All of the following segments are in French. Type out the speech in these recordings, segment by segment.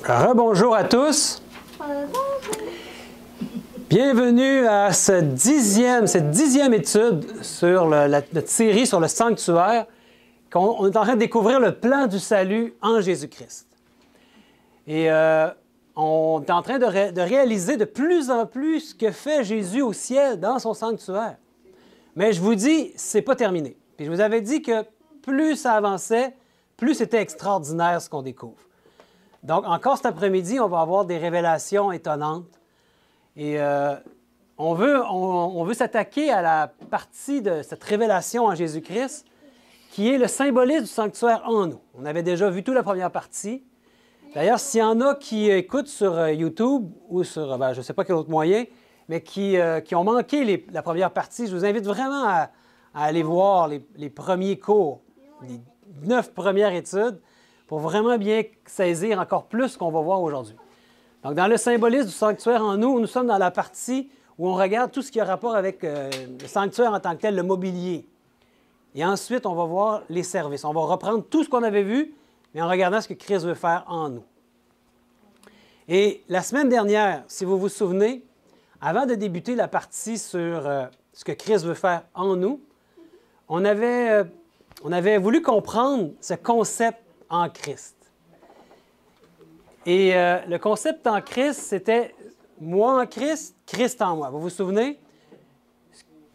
Rebonjour à tous. Bienvenue à cette dixième étude sur notre série sur le sanctuaire. On est en train de découvrir le plan du salut en Jésus-Christ. Et on est en train de réaliser de plus en plus ce que fait Jésus au ciel dans son sanctuaire. Mais je vous dis, c'est pas terminé. Puis je vous avais dit que plus ça avançait, plus c'était extraordinaire ce qu'on découvre. Donc, encore cet après-midi, on va avoir des révélations étonnantes. Et on veut s'attaquer à la partie de cette révélation en Jésus-Christ, qui est le symbolisme du sanctuaire en nous. On avait déjà vu toute la première partie. D'ailleurs, s'il y en a qui écoutent sur YouTube ou sur, je ne sais pas quel autre moyen, mais qui ont manqué la première partie, je vous invite vraiment à aller voir les premiers cours, les 9 premières études, pour vraiment bien saisir encore plus ce qu'on va voir aujourd'hui. Donc, dans le symbolisme du sanctuaire en nous, nous sommes dans la partie où on regarde tout ce qui a rapport avec le sanctuaire en tant que tel, le mobilier. Et ensuite, on va voir les services. On va reprendre tout ce qu'on avait vu, mais en regardant ce que Christ veut faire en nous. Et la semaine dernière, si vous vous souvenez, avant de débuter la partie sur ce que Christ veut faire en nous, on avait voulu comprendre ce concept en Christ. Et le concept en Christ, c'était moi en Christ, Christ en moi. Vous vous souvenez?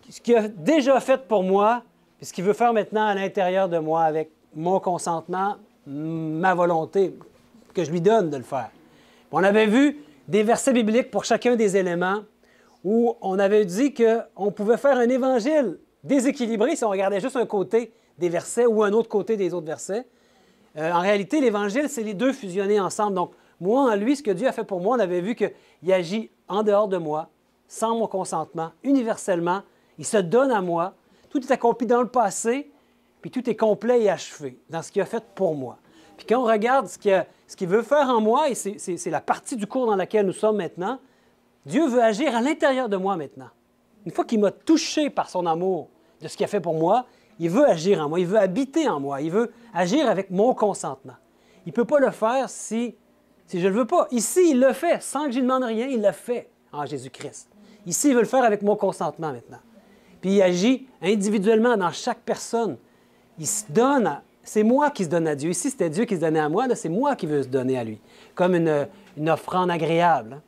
Ce qu'il a déjà fait pour moi, puis ce qu'il veut faire maintenant à l'intérieur de moi avec mon consentement, ma volonté, que je lui donne de le faire. On avait vu des versets bibliques pour chacun des éléments où on avait dit qu'on pouvait faire un évangile déséquilibré si on regardait juste un côté des versets ou un autre côté des autres versets. En réalité, l'Évangile, c'est les deux fusionnés ensemble. Donc, moi, en lui, ce que Dieu a fait pour moi, on avait vu qu'il agit en dehors de moi, sans mon consentement, universellement. Il se donne à moi. Tout est accompli dans le passé, puis tout est complet et achevé dans ce qu'il a fait pour moi. Puis quand on regarde ce qu'il veut faire en moi, et c'est la partie du cours dans laquelle nous sommes maintenant, Dieu veut agir à l'intérieur de moi maintenant. Une fois qu'il m'a touché par son amour de ce qu'il a fait pour moi, il veut agir en moi, il veut habiter en moi, il veut agir avec mon consentement. Il ne peut pas le faire si je ne le veux pas. Ici, il le fait, sans que je lui demande rien, il le fait en Jésus-Christ. Ici, il veut le faire avec mon consentement maintenant. Puis il agit individuellement dans chaque personne. Il se donne, c'est moi qui se donne à Dieu. Ici, c'était Dieu qui se donnait à moi, là, c'est moi qui veux se donner à lui, comme une offrande agréable.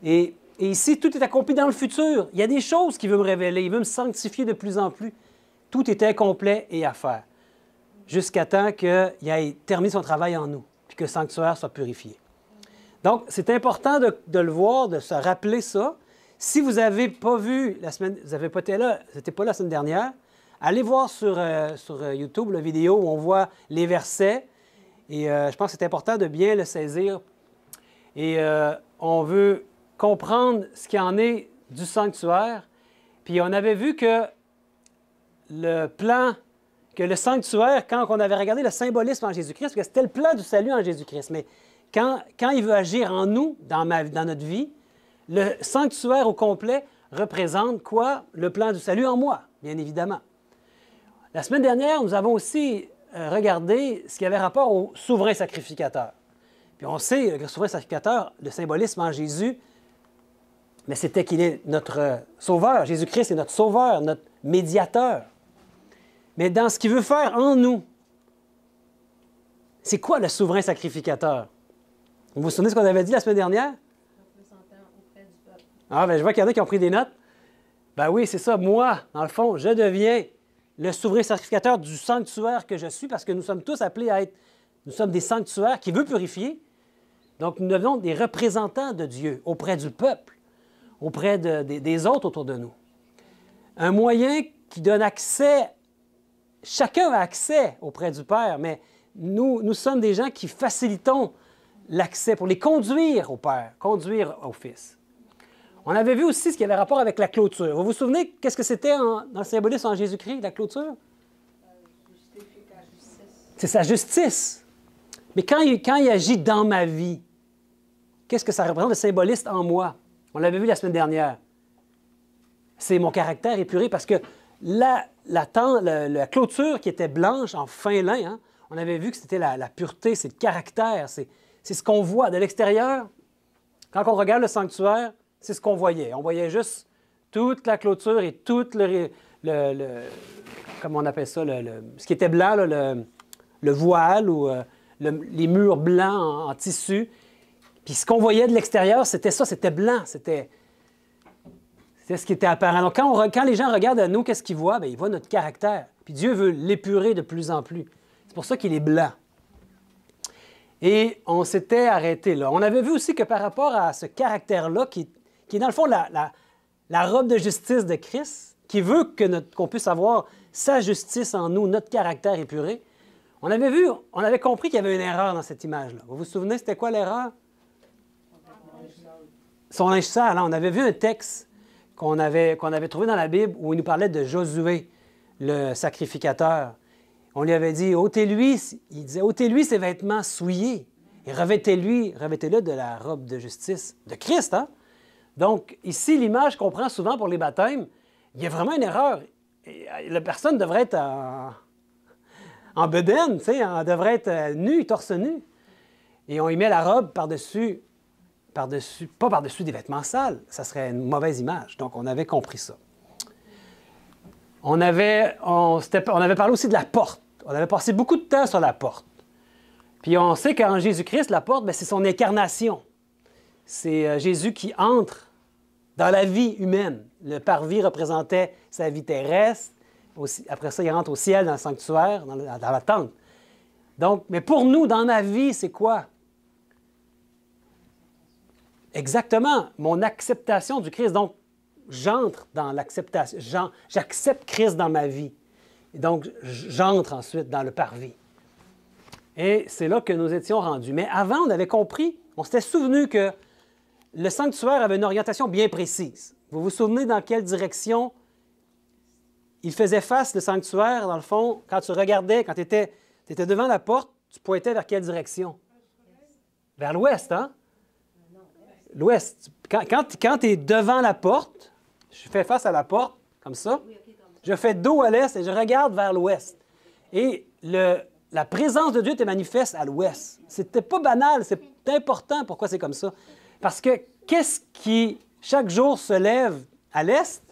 Et ici, tout est accompli dans le futur. Il y a des choses qu'il veut me révéler, il veut me sanctifier de plus en plus. Tout est incomplet et à faire, jusqu'à temps qu'il ait terminé son travail en nous, puis que le sanctuaire soit purifié. Donc, c'est important de le voir, de se rappeler ça. Si vous n'avez pas vu la semaine, vous n'avez pas été là, c'était pas la semaine dernière, allez voir sur YouTube la vidéo où on voit les versets. Et je pense que c'est important de bien le saisir. Et on veut comprendre ce qu'il en est du sanctuaire. Puis on avait vu que le plan, que le sanctuaire, quand on avait regardé le symbolisme en Jésus-Christ, que c'était le plan du salut en Jésus-Christ. Mais quand il veut agir en nous, dans notre vie, le sanctuaire au complet représente quoi? Le plan du salut en moi, bien évidemment. La semaine dernière, nous avons aussi regardé ce qui avait rapport au souverain sacrificateur. Puis on sait, le souverain sacrificateur, le symbolisme en Jésus, mais c'était qu'il est notre sauveur. Jésus-Christ est notre sauveur, notre médiateur. Mais dans ce qu'il veut faire en nous, c'est quoi le souverain sacrificateur? Vous vous souvenez de ce qu'on avait dit la semaine dernière? Représentant auprès du peuple. Ah, bien, je vois qu'il y en a qui ont pris des notes. Ben oui, c'est ça. Moi, dans le fond, je deviens le souverain sacrificateur du sanctuaire que je suis, parce que nous sommes tous appelés à être, nous sommes des sanctuaires qui veut purifier. Donc, nous devenons des représentants de Dieu auprès du peuple, auprès des autres autour de nous. Un moyen qui donne accès, chacun a accès auprès du Père, mais nous sommes des gens qui facilitons l'accès pour les conduire au Père, conduire au Fils. On avait vu aussi ce qui avait rapport avec la clôture. Vous vous souvenez, qu'est-ce que c'était dans le symbolisme en Jésus-Christ, la clôture? Justifier la justice. C'est sa justice. Mais quand il agit dans ma vie, qu'est-ce que ça représente, le symboliste en moi? On l'avait vu la semaine dernière. C'est mon caractère épuré parce que la clôture qui était blanche en fin lin, hein, on avait vu que c'était la pureté, c'est le caractère, c'est c'est ce qu'on voit de l'extérieur. Quand on regarde le sanctuaire, c'est ce qu'on voyait. On voyait juste toute la clôture et tout comment on appelle ça, ce qui était blanc, là, le voile ou les murs blancs en tissu. Puis ce qu'on voyait de l'extérieur, c'était ça, c'était blanc, c'était ce qui était apparent. Donc quand les gens regardent à nous, qu'est-ce qu'ils voient? Bien, ils voient notre caractère. Puis Dieu veut l'épurer de plus en plus. C'est pour ça qu'il est blanc. Et on s'était arrêté là. On avait vu aussi que par rapport à ce caractère-là, qui est dans le fond la robe de justice de Christ, qui veut qu'on puisse avoir sa justice en nous, notre caractère épuré, on avait compris qu'il y avait une erreur dans cette image-là. Vous vous souvenez, c'était quoi l'erreur? Son linge sale. On avait vu un texte qu'on avait trouvé dans la Bible où il nous parlait de Josué, le sacrificateur. On lui avait dit, ôtez-lui ses vêtements souillés et revêtez-le de la robe de justice de Christ. Hein? Donc, ici, l'image qu'on prend souvent pour les baptêmes, il y a vraiment une erreur. La personne devrait être en bedaine, elle devrait être nue, torse nu. Et on y met la robe pas par-dessus des vêtements sales. Ça serait une mauvaise image. Donc, on avait compris ça. On avait parlé aussi de la porte. On avait passé beaucoup de temps sur la porte. Puis on sait qu'en Jésus-Christ, la porte, c'est son incarnation. C'est Jésus qui entre dans la vie humaine. Le parvis représentait sa vie terrestre. Après ça, il rentre au ciel, dans le sanctuaire, dans la tente. Donc, mais pour nous, dans ma vie, c'est quoi? Exactement, mon acceptation du Christ. Donc, j'entre dans l'acceptation. J'accepte Christ dans ma vie. Et donc, j'entre ensuite dans le parvis. Et c'est là que nous étions rendus. Mais avant, on avait compris, on s'était souvenu que le sanctuaire avait une orientation bien précise. Vous vous souvenez dans quelle direction il faisait face, le sanctuaire, dans le fond, quand tu regardais, quand tu étais devant la porte, tu pointais vers quelle direction? Vers l'ouest, hein? L'ouest. Quand tu es devant la porte, je fais face à la porte, comme ça, je fais dos à l'est et je regarde vers l'ouest. Et la présence de Dieu te manifeste à l'ouest. C'était pas banal, c'est important. Pourquoi c'est comme ça? Parce que qu'est-ce qui, chaque jour, se lève à l'est?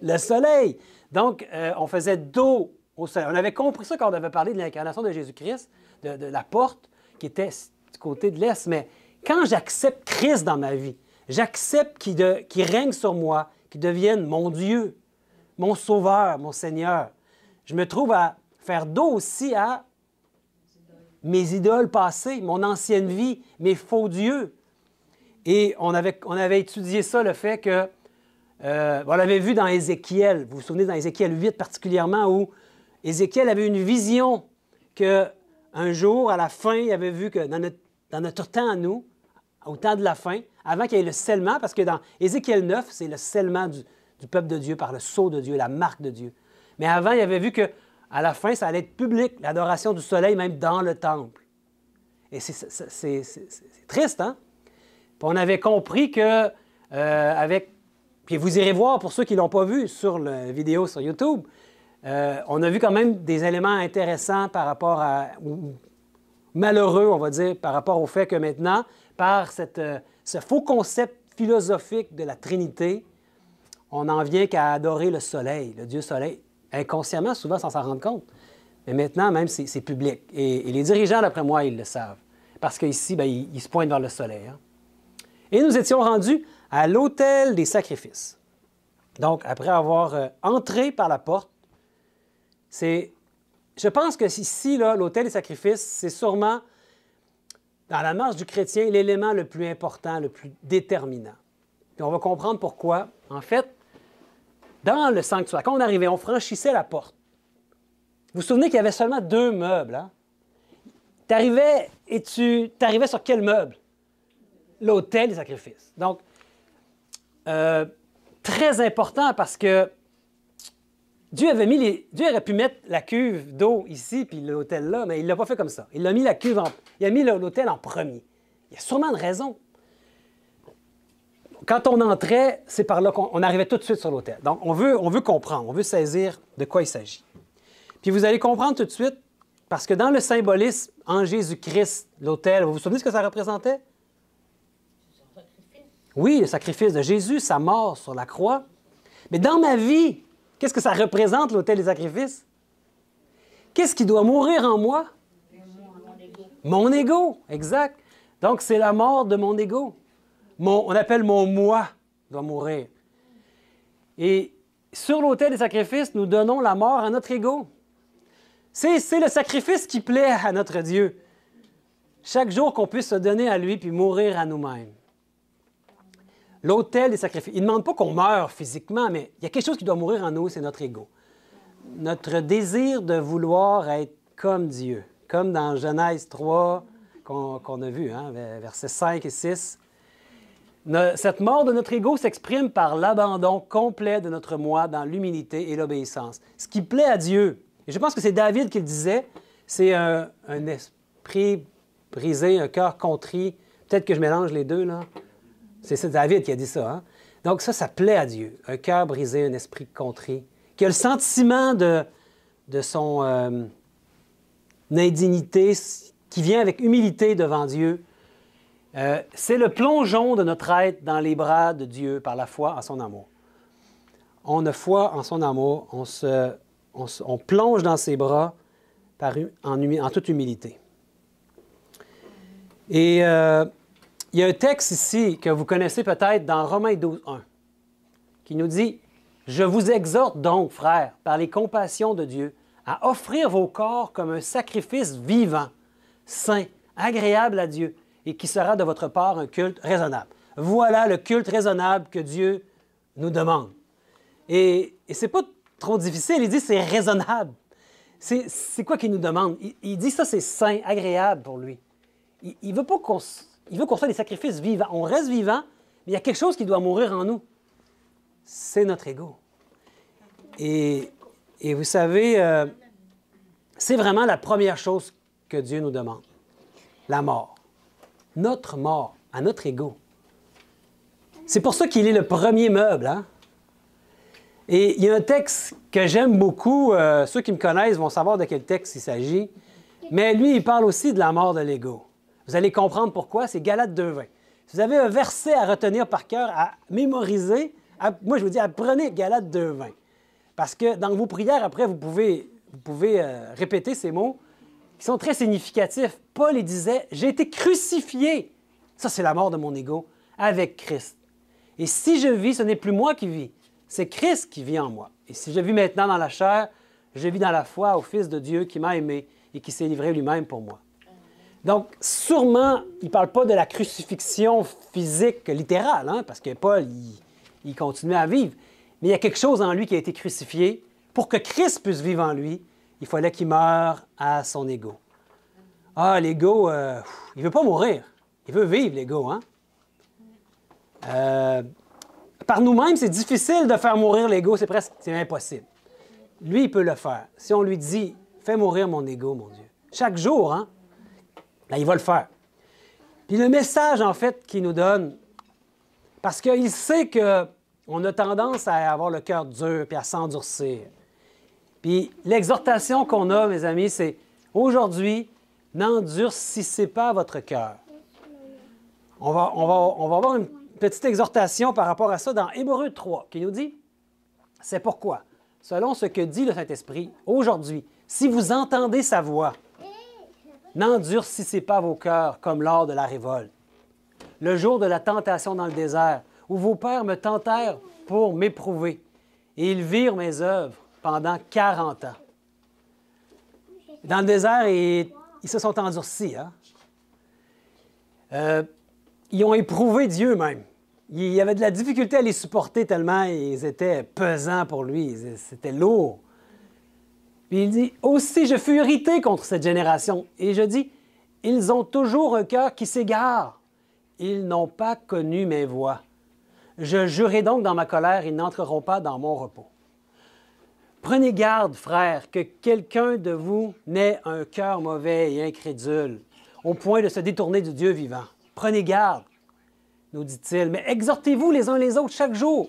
Le soleil. Donc, on faisait dos au soleil. On avait compris ça quand on avait parlé de l'incarnation de Jésus-Christ, de la porte qui était du côté de l'est. Mais quand j'accepte Christ dans ma vie, j'accepte qu'il règne sur moi, qu'il devienne mon Dieu, mon Sauveur, mon Seigneur, je me trouve à faire dos aussi à mes idoles passées, mon ancienne vie, mes faux dieux. Et on avait étudié ça, le fait que, on l'avait vu dans Ézéchiel, vous vous souvenez dans Ézéchiel 8 particulièrement, où Ézéchiel avait une vision qu'un jour, à la fin, il avait vu que dans notre temps à nous, au temps de la fin, avant qu'il y ait le scellement, parce que dans Ézéchiel 9, c'est le scellement du peuple de Dieu par le sceau de Dieu, la marque de Dieu. Mais avant, il avait vu qu'à la fin, ça allait être public, l'adoration du soleil, même dans le temple. Et c'est triste, hein? Puis on avait compris que, puis vous irez voir, pour ceux qui ne l'ont pas vu sur la vidéo sur YouTube, on a vu quand même des éléments intéressants par rapport ou malheureux, on va dire, par rapport au fait que maintenant, par ce faux concept philosophique de la Trinité, on n'en vient qu'à adorer le soleil, le Dieu soleil, inconsciemment, souvent sans s'en rendre compte. Mais maintenant, même, c'est public. Et les dirigeants, d'après moi, ils le savent. Parce qu'ici, ils se pointent vers le soleil. Hein? Et nous étions rendus à l'autel des sacrifices. Donc, après avoir entré par la porte, je pense que ici, l'autel des sacrifices, c'est sûrement, dans la marche du chrétien, l'élément le plus important, le plus déterminant. Puis on va comprendre pourquoi. En fait, dans le sanctuaire, quand on arrivait, on franchissait la porte. Vous vous souvenez qu'il y avait seulement 2 meubles. Hein? Tu arrivais et tu arrivais sur quel meuble? L'autel des sacrifices. Donc, très important parce que Dieu aurait pu mettre la cuve d'eau ici, puis l'autel là, mais il ne l'a pas fait comme ça. Il a mis l'autel en premier. Il y a sûrement une raison. Quand on entrait, c'est par là qu'on arrivait tout de suite sur l'autel. Donc, on veut comprendre, on veut saisir de quoi il s'agit. Puis vous allez comprendre tout de suite Parce que dans le symbolisme, en Jésus-Christ, l'autel, vous vous souvenez ce que ça représentait? Oui, le sacrifice de Jésus, sa mort sur la croix. Mais dans ma vie, qu'est-ce que ça représente, l'autel des sacrifices? Qu'est-ce qui doit mourir en moi? Mon ego, exact. Donc, c'est la mort de mon ego. On appelle mon moi doit mourir. Et sur l'autel des sacrifices, nous donnons la mort à notre ego. C'est le sacrifice qui plaît à notre Dieu. Chaque jour qu'on puisse se donner à lui puis mourir à nous-mêmes. L'autel des sacrifices. Il ne demande pas qu'on meure physiquement, mais il y a quelque chose qui doit mourir en nous, c'est notre ego. Notre désir de vouloir être comme Dieu. Comme dans Genèse 3, qu'on a vu, hein, versets 5 et 6. Cette mort de notre ego s'exprime par l'abandon complet de notre moi dans l'humilité et l'obéissance. Ce qui plaît à Dieu. Et je pense que c'est David qui le disait, c'est un esprit brisé, un cœur contrit. Peut-être que je mélange les deux, là. C'est David qui a dit ça. Hein? Donc ça plaît à Dieu. Un cœur brisé, un esprit contrit, qui a le sentiment de son indignité, qui vient avec humilité devant Dieu. C'est le plongeon de notre être dans les bras de Dieu par la foi en son amour. On a foi en son amour, on plonge dans ses bras en toute humilité. Et il y a un texte ici que vous connaissez peut-être dans Romains 12, 1, qui nous dit « Je vous exhorte donc, frères, par les compassions de Dieu, à offrir vos corps comme un sacrifice vivant, saint, agréable à Dieu, et qui sera de votre part un culte raisonnable. » Voilà le culte raisonnable que Dieu nous demande. Et ce n'est pas trop difficile, il dit c'est raisonnable. C'est quoi qu'il nous demande? Il dit ça, c'est saint, agréable pour lui. Il veut pas qu'on soit des sacrifices vivants. On reste vivant, mais il y a quelque chose qui doit mourir en nous. C'est notre ego. Et vous savez, c'est vraiment la première chose que Dieu nous demande. La mort. Notre mort à notre ego. C'est pour ça qu'il est le premier meuble. Hein? Et il y a un texte que j'aime beaucoup. Ceux qui me connaissent vont savoir de quel texte il s'agit. Mais lui, il parle aussi de la mort de l'ego. Vous allez comprendre pourquoi. C'est Galates 2:20. Si vous avez un verset à retenir par cœur, à mémoriser, moi, je vous dis, apprenez Galates 2:20. Parce que dans vos prières, après, vous pouvez répéter ces mots qui sont très significatifs. Paul, il disait, « J'ai été crucifié. » Ça, c'est la mort de mon ego, avec Christ. Et si je vis, ce n'est plus moi qui vis. C'est Christ qui vit en moi. Et si je vis maintenant dans la chair, je vis dans la foi au Fils de Dieu qui m'a aimé et qui s'est livré lui-même pour moi. Donc, sûrement, il ne parle pas de la crucifixion physique littérale, hein, parce que Paul, il continuait à vivre. Mais il y a quelque chose en lui qui a été crucifié. Pour que Christ puisse vivre en lui, il fallait qu'il meure à son ego. Ah, l'ego, il ne veut pas mourir. Il veut vivre, l'ego, hein? Par nous-mêmes, c'est difficile de faire mourir l'ego, c'est impossible. Lui, il peut le faire. Si on lui dit, fais mourir mon ego, mon Dieu. Chaque jour, hein? Là, il va le faire. Puis le message, en fait, qu'il nous donne, parce qu'il sait qu'on a tendance à avoir le cœur dur puis à s'endurcir. Puis l'exhortation qu'on a, mes amis, c'est aujourd'hui, n'endurcissez pas votre cœur. On va avoir une petite exhortation par rapport à ça dans Hébreux 3, qui nous dit, c'est pourquoi, selon ce que dit le Saint-Esprit, aujourd'hui, si vous entendez sa voix, n'endurcissez pas vos cœurs comme lors de la révolte. Le jour de la tentation dans le désert, où vos pères me tentèrent pour m'éprouver, et ils virent mes œuvres pendant 40 ans. Dans le désert, ils se sont endurcis. Hein? Ils ont éprouvé Dieu même. Il y avait de la difficulté à les supporter tellement ils étaient pesants pour lui. C'était lourd. Puis il dit, « Aussi je fus irrité contre cette génération. » Et je dis, « Ils ont toujours un cœur qui s'égare. Ils n'ont pas connu mes voies. Je jurai donc dans ma colère, ils n'entreront pas dans mon repos. » Prenez garde, frères, que quelqu'un de vous n'ait un cœur mauvais et incrédule, au point de se détourner du Dieu vivant. Prenez garde, nous dit-il, mais exhortez-vous les uns les autres chaque jour,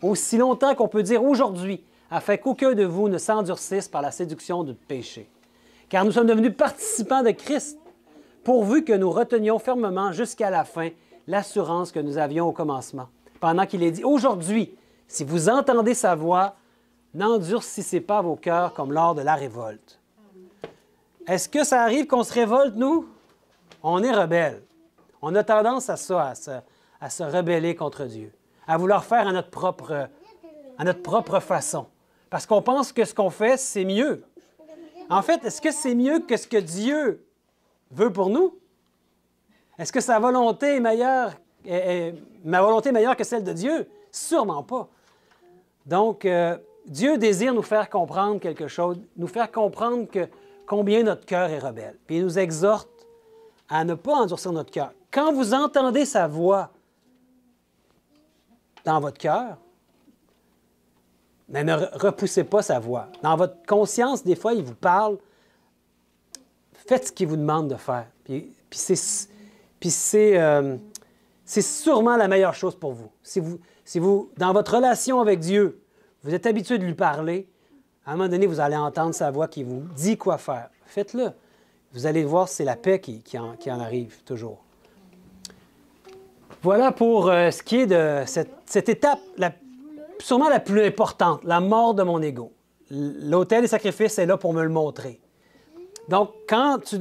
aussi longtemps qu'on peut dire aujourd'hui, afin qu'aucun de vous ne s'endurcisse par la séduction du péché. car nous sommes devenus participants de Christ, pourvu que nous retenions fermement jusqu'à la fin l'assurance que nous avions au commencement. Pendant qu'il est dit, aujourd'hui, si vous entendez sa voix, n'endurcissez pas vos cœurs comme lors de la révolte. Est-ce que ça arrive qu'on se révolte, nous? On est rebelles. On a tendance à ça, à se rebeller contre Dieu, à vouloir faire à notre propre façon. Parce qu'on pense que ce qu'on fait, c'est mieux. En fait, est-ce que c'est mieux que ce que Dieu veut pour nous? Est-ce que sa volonté est meilleure, ma volonté est meilleure que celle de Dieu? Sûrement pas. Donc, Dieu désire nous faire comprendre quelque chose, nous faire comprendre combien notre cœur est rebelle. Puis il nous exhorte à ne pas endurcir notre cœur. Quand vous entendez sa voix dans votre cœur, mais ne repoussez pas sa voix. Dans votre conscience, des fois, il vous parle. Faites ce qu'il vous demande de faire. Puis c'est sûrement la meilleure chose pour vous. Si vous, dans votre relation avec Dieu, vous êtes habitué de lui parler, à un moment donné, vous allez entendre sa voix qui vous dit quoi faire. Faites-le. Vous allez voir, c'est la paix qui en arrive toujours. Voilà pour ce qui est de cette étape, sûrement la plus importante, la mort de mon ego. L'autel des sacrifices est là pour me le montrer. Donc, quand tu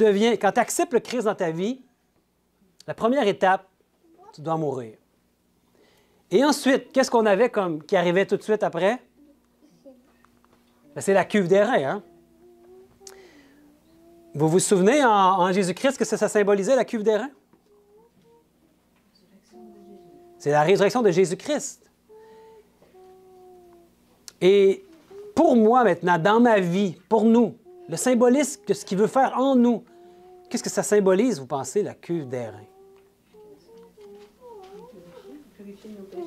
acceptes le Christ dans ta vie, la première étape, tu dois mourir. Et ensuite, qu'est-ce qu'on avait qui arrivait tout de suite après? C'est la cuve d'airain, hein? Vous vous souvenez en Jésus-Christ que ça symbolisait, la cuve d'airain? C'est la résurrection de Jésus-Christ. Et pour moi maintenant, dans ma vie, pour nous, le symbolisme de ce qu'il veut faire en nous, qu'est-ce que ça symbolise, vous pensez, la cuve d'airain?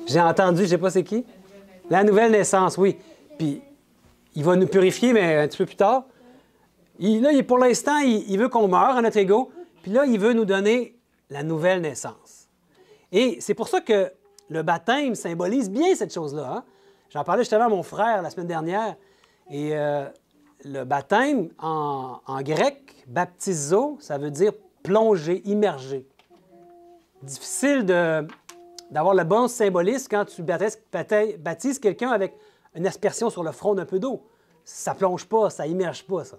J'ai entendu, je ne sais pas c'est qui. La nouvelle naissance, oui. Puis, il va nous purifier, mais un petit peu plus tard. Pour l'instant, il veut qu'on meure à notre ego. Puis là, il veut nous donner la nouvelle naissance. Et c'est pour ça que le baptême symbolise bien cette chose-là. Hein? J'en parlais justement à mon frère la semaine dernière. Et le baptême, en grec, baptizo, ça veut dire plonger, immerger. Difficile d'avoir le bon symbolisme quand tu baptises quelqu'un avec une aspersion sur le front d'un peu d'eau. Ça ne plonge pas, ça immerge pas, ça.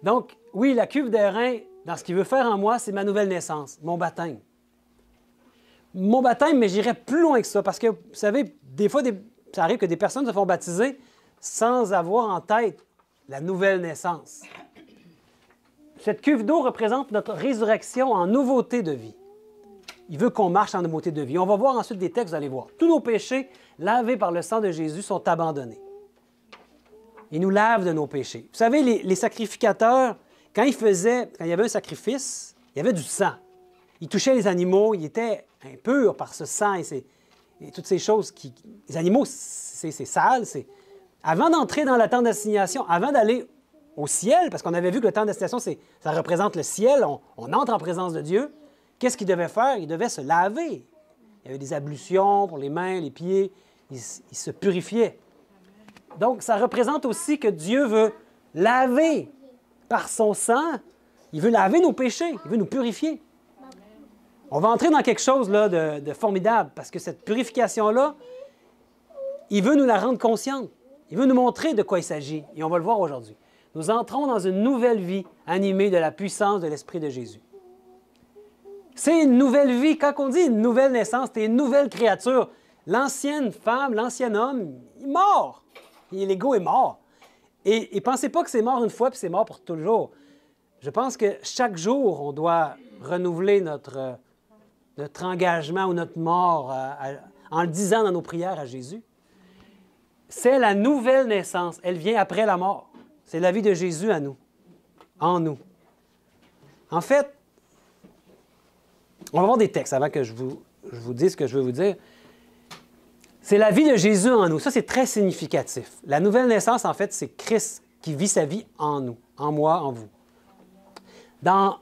Donc, oui, la cuve d'airain, dans ce qu'il veut faire en moi, c'est ma nouvelle naissance, mon baptême. Mon baptême, mais j'irais plus loin que ça, parce que, vous savez, des fois, ça arrive que des personnes se font baptiser sans avoir en tête la nouvelle naissance. Cette cuve d'eau représente notre résurrection en nouveauté de vie. Il veut qu'on marche en nouveauté de vie. On va voir ensuite des textes, vous allez voir. Tous nos péchés, lavés par le sang de Jésus, sont abandonnés. Il nous lave de nos péchés. Vous savez, les sacrificateurs, quand il y avait un sacrifice, il y avait du sang. Ils touchaient les animaux, ils étaient impurs par ce sang et toutes ces choses. Les animaux, c'est sale. Avant d'entrer dans la tente d'assignation, avant d'aller au ciel, parce qu'on avait vu que le temps d'assignation, ça représente le ciel, on entre en présence de Dieu. Qu'est-ce qu'il devait faire? Il devait se laver. Il y avait des ablutions pour les mains, les pieds. Il se purifiait. Donc, ça représente aussi que Dieu veut laver par son sang. Il veut laver nos péchés. Il veut nous purifier. On va entrer dans quelque chose là, de formidable parce que cette purification-là, il veut nous la rendre consciente. Il veut nous montrer de quoi il s'agit. Et on va le voir aujourd'hui. Nous entrons dans une nouvelle vie animée de la puissance de l'Esprit de Jésus. C'est une nouvelle vie. Quand on dit une nouvelle naissance, c'est une nouvelle créature. L'ancienne femme, l'ancien homme, il est mort. L'ego est mort. Et pensez pas que c'est mort une fois puis c'est mort pour toujours. Je pense que chaque jour, on doit renouveler notre engagement ou notre mort en le disant dans nos prières à Jésus. C'est la nouvelle naissance. Elle vient après la mort. C'est la vie de Jésus à nous, en nous. En fait, on va voir des textes avant que je vous dise ce que je veux vous dire. C'est la vie de Jésus en nous. Ça, c'est très significatif. La nouvelle naissance, en fait, c'est Christ qui vit sa vie en nous, en moi, en vous. Dans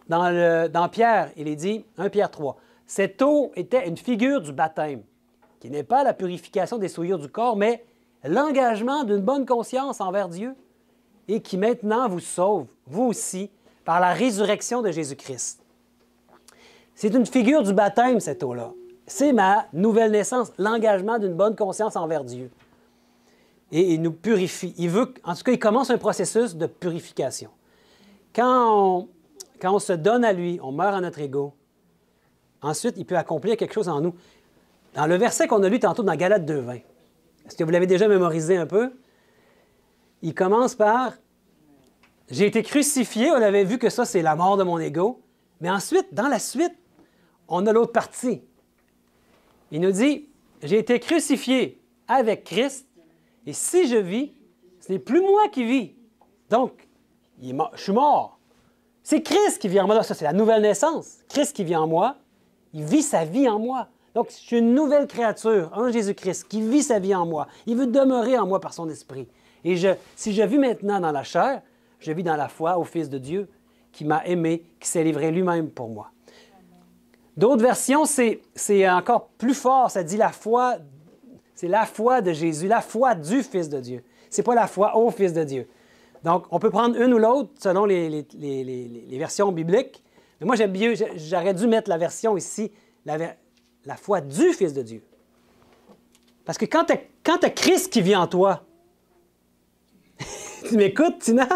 Pierre, il est dit, 1 Pierre 3, « Cette eau était une figure du baptême, qui n'est pas la purification des souillures du corps, mais l'engagement d'une bonne conscience envers Dieu, et qui maintenant vous sauve, vous aussi, par la résurrection de Jésus-Christ. C'est une figure du baptême, cette eau-là. C'est ma nouvelle naissance, l'engagement d'une bonne conscience envers Dieu. Et il nous purifie. En tout cas, il commence un processus de purification. Quand on se donne à lui, on meurt à notre ego, ensuite, il peut accomplir quelque chose en nous. Dans le verset qu'on a lu tantôt dans Galates 2:20, est-ce que vous l'avez déjà mémorisé un peu? Il commence par « J'ai été crucifié », on avait vu que ça, c'est la mort de mon ego. Mais ensuite, dans la suite, on a l'autre partie. Il nous dit « J'ai été crucifié avec Christ, et si je vis, ce n'est plus moi qui vis. Donc, je suis mort. C'est Christ qui vit en moi. » Ça, c'est la nouvelle naissance. Christ qui vit en moi, il vit sa vie en moi. Donc, je suis une nouvelle créature, en Jésus-Christ, qui vit sa vie en moi. Il veut demeurer en moi par son esprit. Et si je vis maintenant dans la chair, je vis dans la foi au Fils de Dieu qui m'a aimé, qui s'est livré lui-même pour moi. D'autres versions, c'est encore plus fort. Ça dit la foi, c'est la foi de Jésus, la foi du Fils de Dieu. Ce n'est pas la foi au Fils de Dieu. Donc, on peut prendre une ou l'autre selon les versions bibliques. Mais moi, j'aime bien, j'aurais dû mettre la version ici, la foi du Fils de Dieu. Parce que quand tu as Christ qui vit en toi, tu m'écoutes, Tina?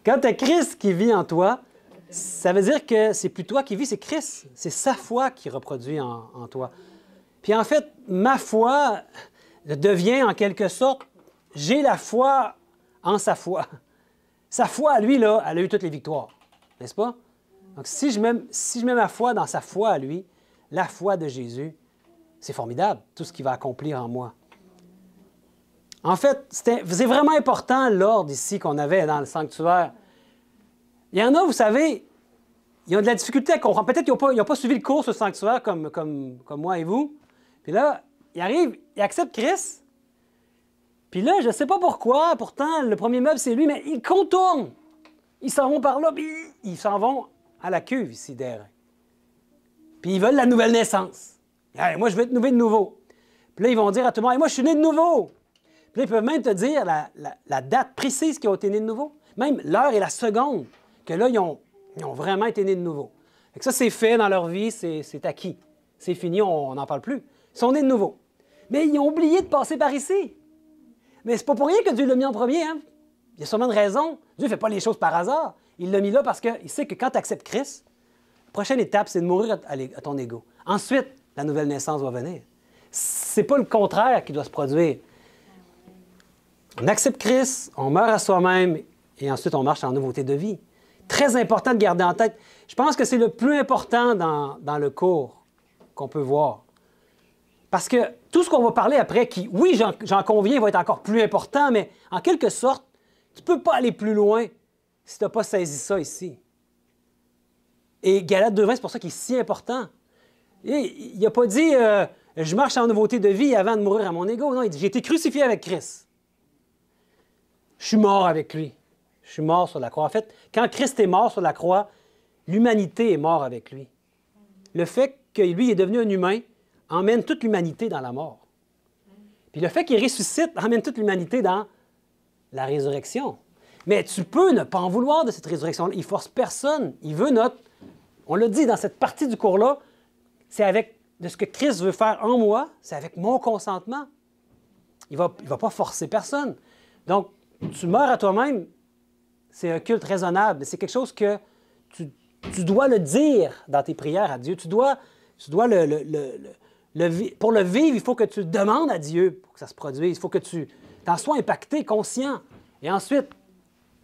Quand tu as Christ qui vit en toi, ça veut dire que c'est plus toi qui vis, c'est Christ. C'est sa foi qui reproduit en toi. Puis en fait, ma foi devient en quelque sorte, j'ai la foi en sa foi. Sa foi, à lui, là, elle a eu toutes les victoires. N'est-ce pas? Donc si je mets ma foi dans sa foi à lui, la foi de Jésus, c'est formidable, tout ce qu'il va accomplir en moi. En fait, c'est vraiment important l'ordre ici qu'on avait dans le sanctuaire. Il y en a, vous savez, ils ont de la difficulté à comprendre. Peut-être qu'ils n'ont pas suivi le cours sur le sanctuaire comme moi et vous. Puis là, ils arrivent, ils acceptent Christ. Puis là, je ne sais pas pourquoi, pourtant, le premier meuble, c'est lui, mais ils contournent. Ils s'en vont par là, puis ils s'en vont à la cuve ici derrière. Puis ils veulent la nouvelle naissance. Hey, moi, je veux être né de nouveau. Puis là, ils vont dire à tout le monde, hey, moi, je suis né de nouveau. Puis là, ils peuvent même te dire la date précise qu'ils ont été nés de nouveau. Même l'heure et la seconde que là, ils ont vraiment été nés de nouveau. Fait que ça, c'est fait dans leur vie, c'est acquis. C'est fini, on n'en parle plus. Ils sont nés de nouveau. Mais ils ont oublié de passer par ici. Mais c'est pas pour rien que Dieu l'a mis en premier. Hein? Il y a sûrement une raison. Dieu ne fait pas les choses par hasard. Il l'a mis là parce qu'il sait que quand tu acceptes Christ, la prochaine étape, c'est de mourir à ton ego. Ensuite, la nouvelle naissance va venir. C'est pas le contraire qui doit se produire. On accepte Christ, on meurt à soi-même et ensuite on marche en nouveauté de vie. Très important de garder en tête. Je pense que c'est le plus important dans le cours qu'on peut voir. Parce que tout ce qu'on va parler après, qui, oui, j'en conviens, va être encore plus important, mais en quelque sorte, tu ne peux pas aller plus loin si tu n'as pas saisi ça ici. Et Galates 2:20, c'est pour ça qu'il est si important. Et il n'a pas dit je marche en nouveauté de vie avant de mourir à mon ego. Non, il dit j'ai été crucifié avec Christ. Je suis mort avec lui. Je suis mort sur la croix. En fait, quand Christ est mort sur la croix, l'humanité est morte avec lui. Le fait que lui est devenu un humain emmène toute l'humanité dans la mort. Puis le fait qu'il ressuscite emmène toute l'humanité dans la résurrection. Mais tu peux ne pas en vouloir de cette résurrection-là. Il ne force personne. Il veut notre... On l'a dit dans cette partie du cours-là, c'est avec de ce que Christ veut faire en moi, c'est avec mon consentement. Il va pas forcer personne. Donc, tu meurs à toi-même, c'est un culte raisonnable. C'est quelque chose que tu dois le dire dans tes prières à Dieu. Tu dois pour le vivre, il faut que tu le demandes à Dieu pour que ça se produise. Il faut que tu en sois impacté, conscient. Et ensuite,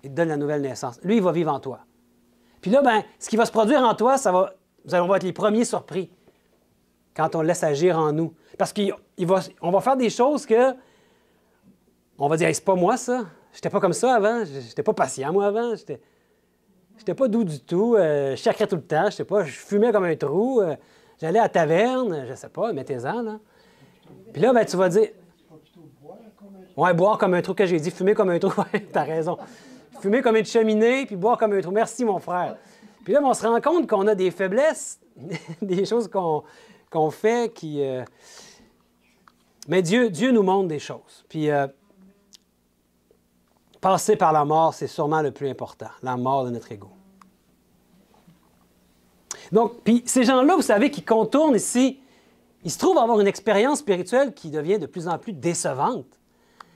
il te donne la nouvelle naissance. Lui, il va vivre en toi. Puis là, ben, ce qui va se produire en toi, on va être les premiers surpris quand on le laisse agir en nous. Parce qu'on va faire des choses que on va dire hey, « c'est pas moi, ça. J'étais pas comme ça avant. J'étais pas patient, moi, avant. J'étais pas doux du tout. Je sacrais tout le temps. Je fumais comme un trou. J'allais à la taverne. Je sais pas, mettez-en, là. Puis là, ben, tu vas dire... Oui, boire comme un trou, que j'ai dit. Fumer comme un trou. T'as raison. Fumer comme une cheminée, puis boire comme un trou. Merci, mon frère. Puis là, ben, on se rend compte qu'on a des faiblesses, des choses qu'on fait qui... Mais Dieu nous montre des choses. Puis passer par la mort, c'est sûrement le plus important, la mort de notre ego. Donc, puis ces gens-là, vous savez, qui contournent ici, ils se trouvent à avoir une expérience spirituelle qui devient de plus en plus décevante.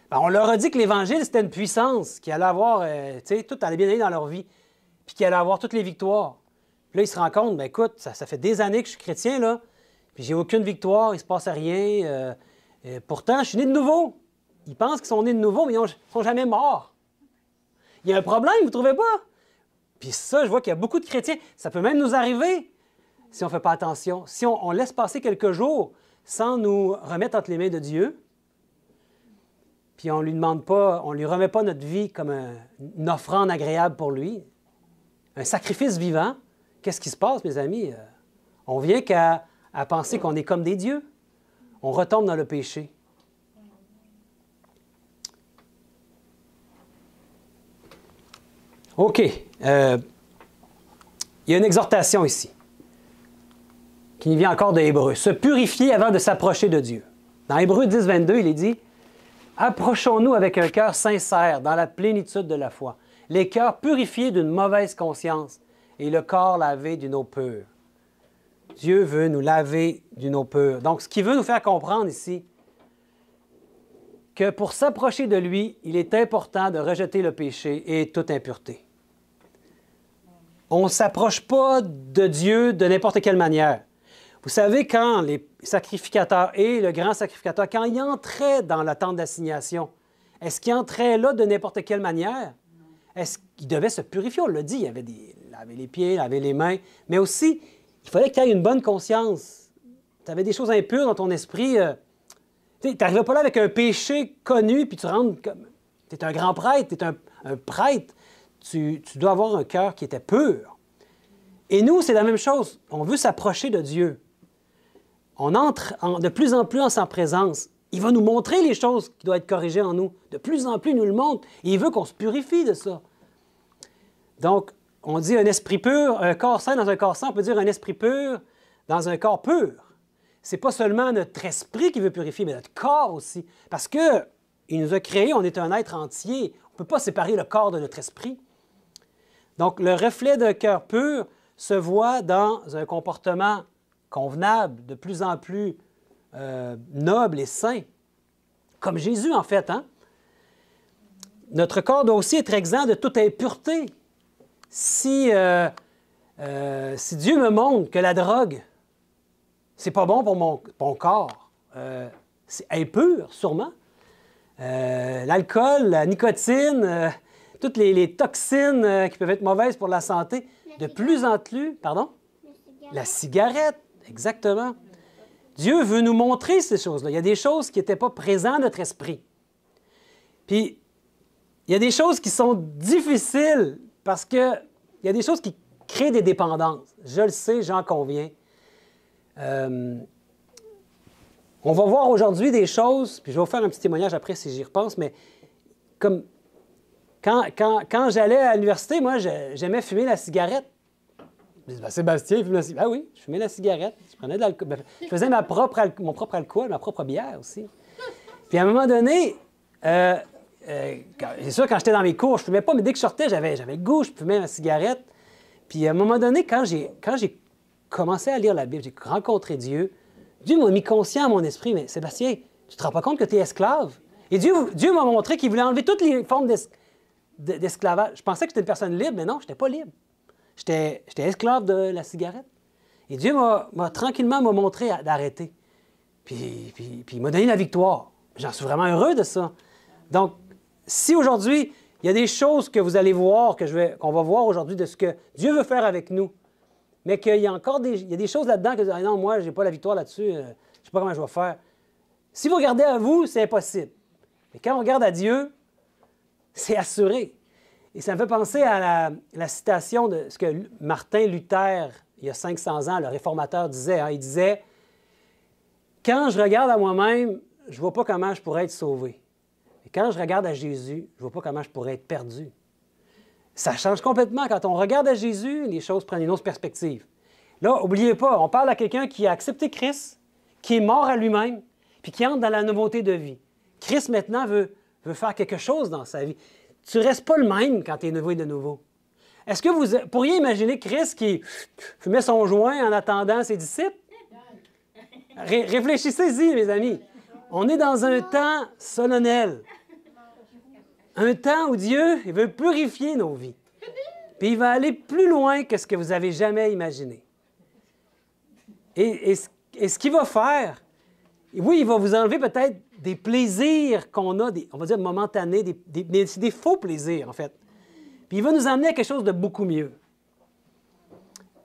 Ben, on leur a dit que l'Évangile, c'était une puissance, qui allait avoir, tu sais, tout allait bien aller dans leur vie, puis qui allait avoir toutes les victoires. Puis là, ils se rendent compte, ben écoute, ça fait des années que je suis chrétien, là, puis j'ai aucune victoire, il ne se passe rien. Pourtant, je suis né de nouveau. Ils pensent qu'ils sont nés de nouveau, mais ils ne sont jamais morts. Il y a un problème, vous ne trouvez pas? Puis ça, je vois qu'il y a beaucoup de chrétiens. Ça peut même nous arriver si on ne fait pas attention. Si on laisse passer quelques jours sans nous remettre entre les mains de Dieu, puis on ne lui demande pas, on ne lui remet pas notre vie comme une offrande agréable pour lui, un sacrifice vivant, qu'est-ce qui se passe, mes amis? On vient qu'à penser qu'on est comme des dieux. On retombe dans le péché. OK. Il y a une exhortation ici qui nous vient encore de Hébreux. Se purifier avant de s'approcher de Dieu. Dans Hébreux 10, 22, il est dit « Approchons-nous avec un cœur sincère dans la plénitude de la foi, les cœurs purifiés d'une mauvaise conscience et le corps lavé d'une eau pure. » Dieu veut nous laver d'une eau pure. Donc, ce qu'il veut nous faire comprendre ici, que pour s'approcher de lui, il est important de rejeter le péché et toute impureté. On ne s'approche pas de Dieu de n'importe quelle manière. Vous savez, quand les sacrificateurs et le grand sacrificateur, quand ils entraient dans la tente d'assignation, est-ce qu'ils entraient là de n'importe quelle manière? Est-ce qu'ils devaient se purifier? On l'a dit, il y avait laver les pieds, laver les mains, mais aussi, il fallait que tu aies une bonne conscience. Tu avais des choses impures dans ton esprit. Tu n'arrivais pas là avec un péché connu, puis tu rentres comme... Tu es un grand prêtre, tu es un prêtre. Tu dois avoir un cœur qui était pur. Et nous, c'est la même chose. On veut s'approcher de Dieu. On entre de plus en plus en sa présence. Il va nous montrer les choses qui doivent être corrigées en nous. De plus en plus, il nous le montre. Et il veut qu'on se purifie de ça. Donc, on dit un esprit pur, un corps sain dans un corps sain. On peut dire un esprit pur dans un corps pur. Ce n'est pas seulement notre esprit qui veut purifier, mais notre corps aussi. Parce qu'il nous a créés, on est un être entier. On ne peut pas séparer le corps de notre esprit. Donc, le reflet d'un cœur pur se voit dans un comportement convenable, de plus en plus noble et sain. Comme Jésus, en fait. Hein? Notre corps doit aussi être exempt de toute impureté. Si Dieu me montre que la drogue, c'est pas bon pour mon corps, c'est impur, sûrement. L'alcool, la nicotine, toutes les toxines qui peuvent être mauvaises pour la santé, de plus en plus... Pardon? La cigarette, exactement. Dieu veut nous montrer ces choses-là. Il y a des choses qui n'étaient pas présentes dans notre esprit. Puis, il y a des choses qui sont difficiles parce qu'il y a des choses qui créent des dépendances. Je le sais, j'en conviens. On va voir aujourd'hui des choses, puis je vais vous faire un petit témoignage après si j'y repense, mais comme quand j'allais à l'université, moi, j'aimais fumer la cigarette. Je dis, ben, Sébastien, il fume la cigarette. Ah oui, je fumais la cigarette. Je prenais de l'alcool. Ben, je faisais mon propre alcool, ma propre bière aussi. Puis à un moment donné, c'est sûr, quand j'étais dans mes cours, je ne fumais pas, mais dès que je sortais, j'avais le goût, je fumais ma cigarette. Puis à un moment donné, quand j'ai commencé à lire la Bible, j'ai rencontré Dieu, Dieu m'a mis conscient à mon esprit, mais Sébastien, tu ne te rends pas compte que tu es esclave? Et Dieu m'a montré qu'il voulait enlever toutes les formes d'esclavage. Je pensais que j'étais une personne libre, mais non, je n'étais pas libre. J'étais esclave de la cigarette. Et Dieu m'a tranquillement montré d'arrêter. Puis il m'a donné la victoire. J'en suis vraiment heureux de ça. Donc, si aujourd'hui, il y a des choses que vous allez voir, qu'on va voir aujourd'hui de ce que Dieu veut faire avec nous, mais qu'il y a encore des choses là-dedans que non, moi, je n'ai pas la victoire là-dessus, je ne sais pas comment je vais faire. Si vous regardez à vous, c'est impossible. Mais quand on regarde à Dieu, c'est assuré. Et ça me fait penser à la citation de ce que Martin Luther, il y a 500 ans, le réformateur, disait. Hein, il disait « Quand je regarde à moi-même, je ne vois pas comment je pourrais être sauvé. Et quand je regarde à Jésus, je ne vois pas comment je pourrais être perdu. » Ça change complètement. Quand on regarde à Jésus, les choses prennent une autre perspective. Là, n'oubliez pas, on parle à quelqu'un qui a accepté Christ, qui est mort à lui-même, puis qui entre dans la nouveauté de vie. Christ, maintenant, veut faire quelque chose dans sa vie. Tu ne restes pas le même quand tu es nouveau et de nouveau. Est-ce que vous pourriez imaginer Christ qui fumait son joint en attendant ses disciples? Réfléchissez-y, mes amis. On est dans un temps solennel. Un temps où Dieu il veut purifier nos vies. Puis il va aller plus loin que ce que vous avez jamais imaginé. Et ce qu'il va faire, oui, il va vous enlever peut-être des plaisirs qu'on a, on va dire momentanés, des faux plaisirs, en fait. Puis il va nous emmener à quelque chose de beaucoup mieux.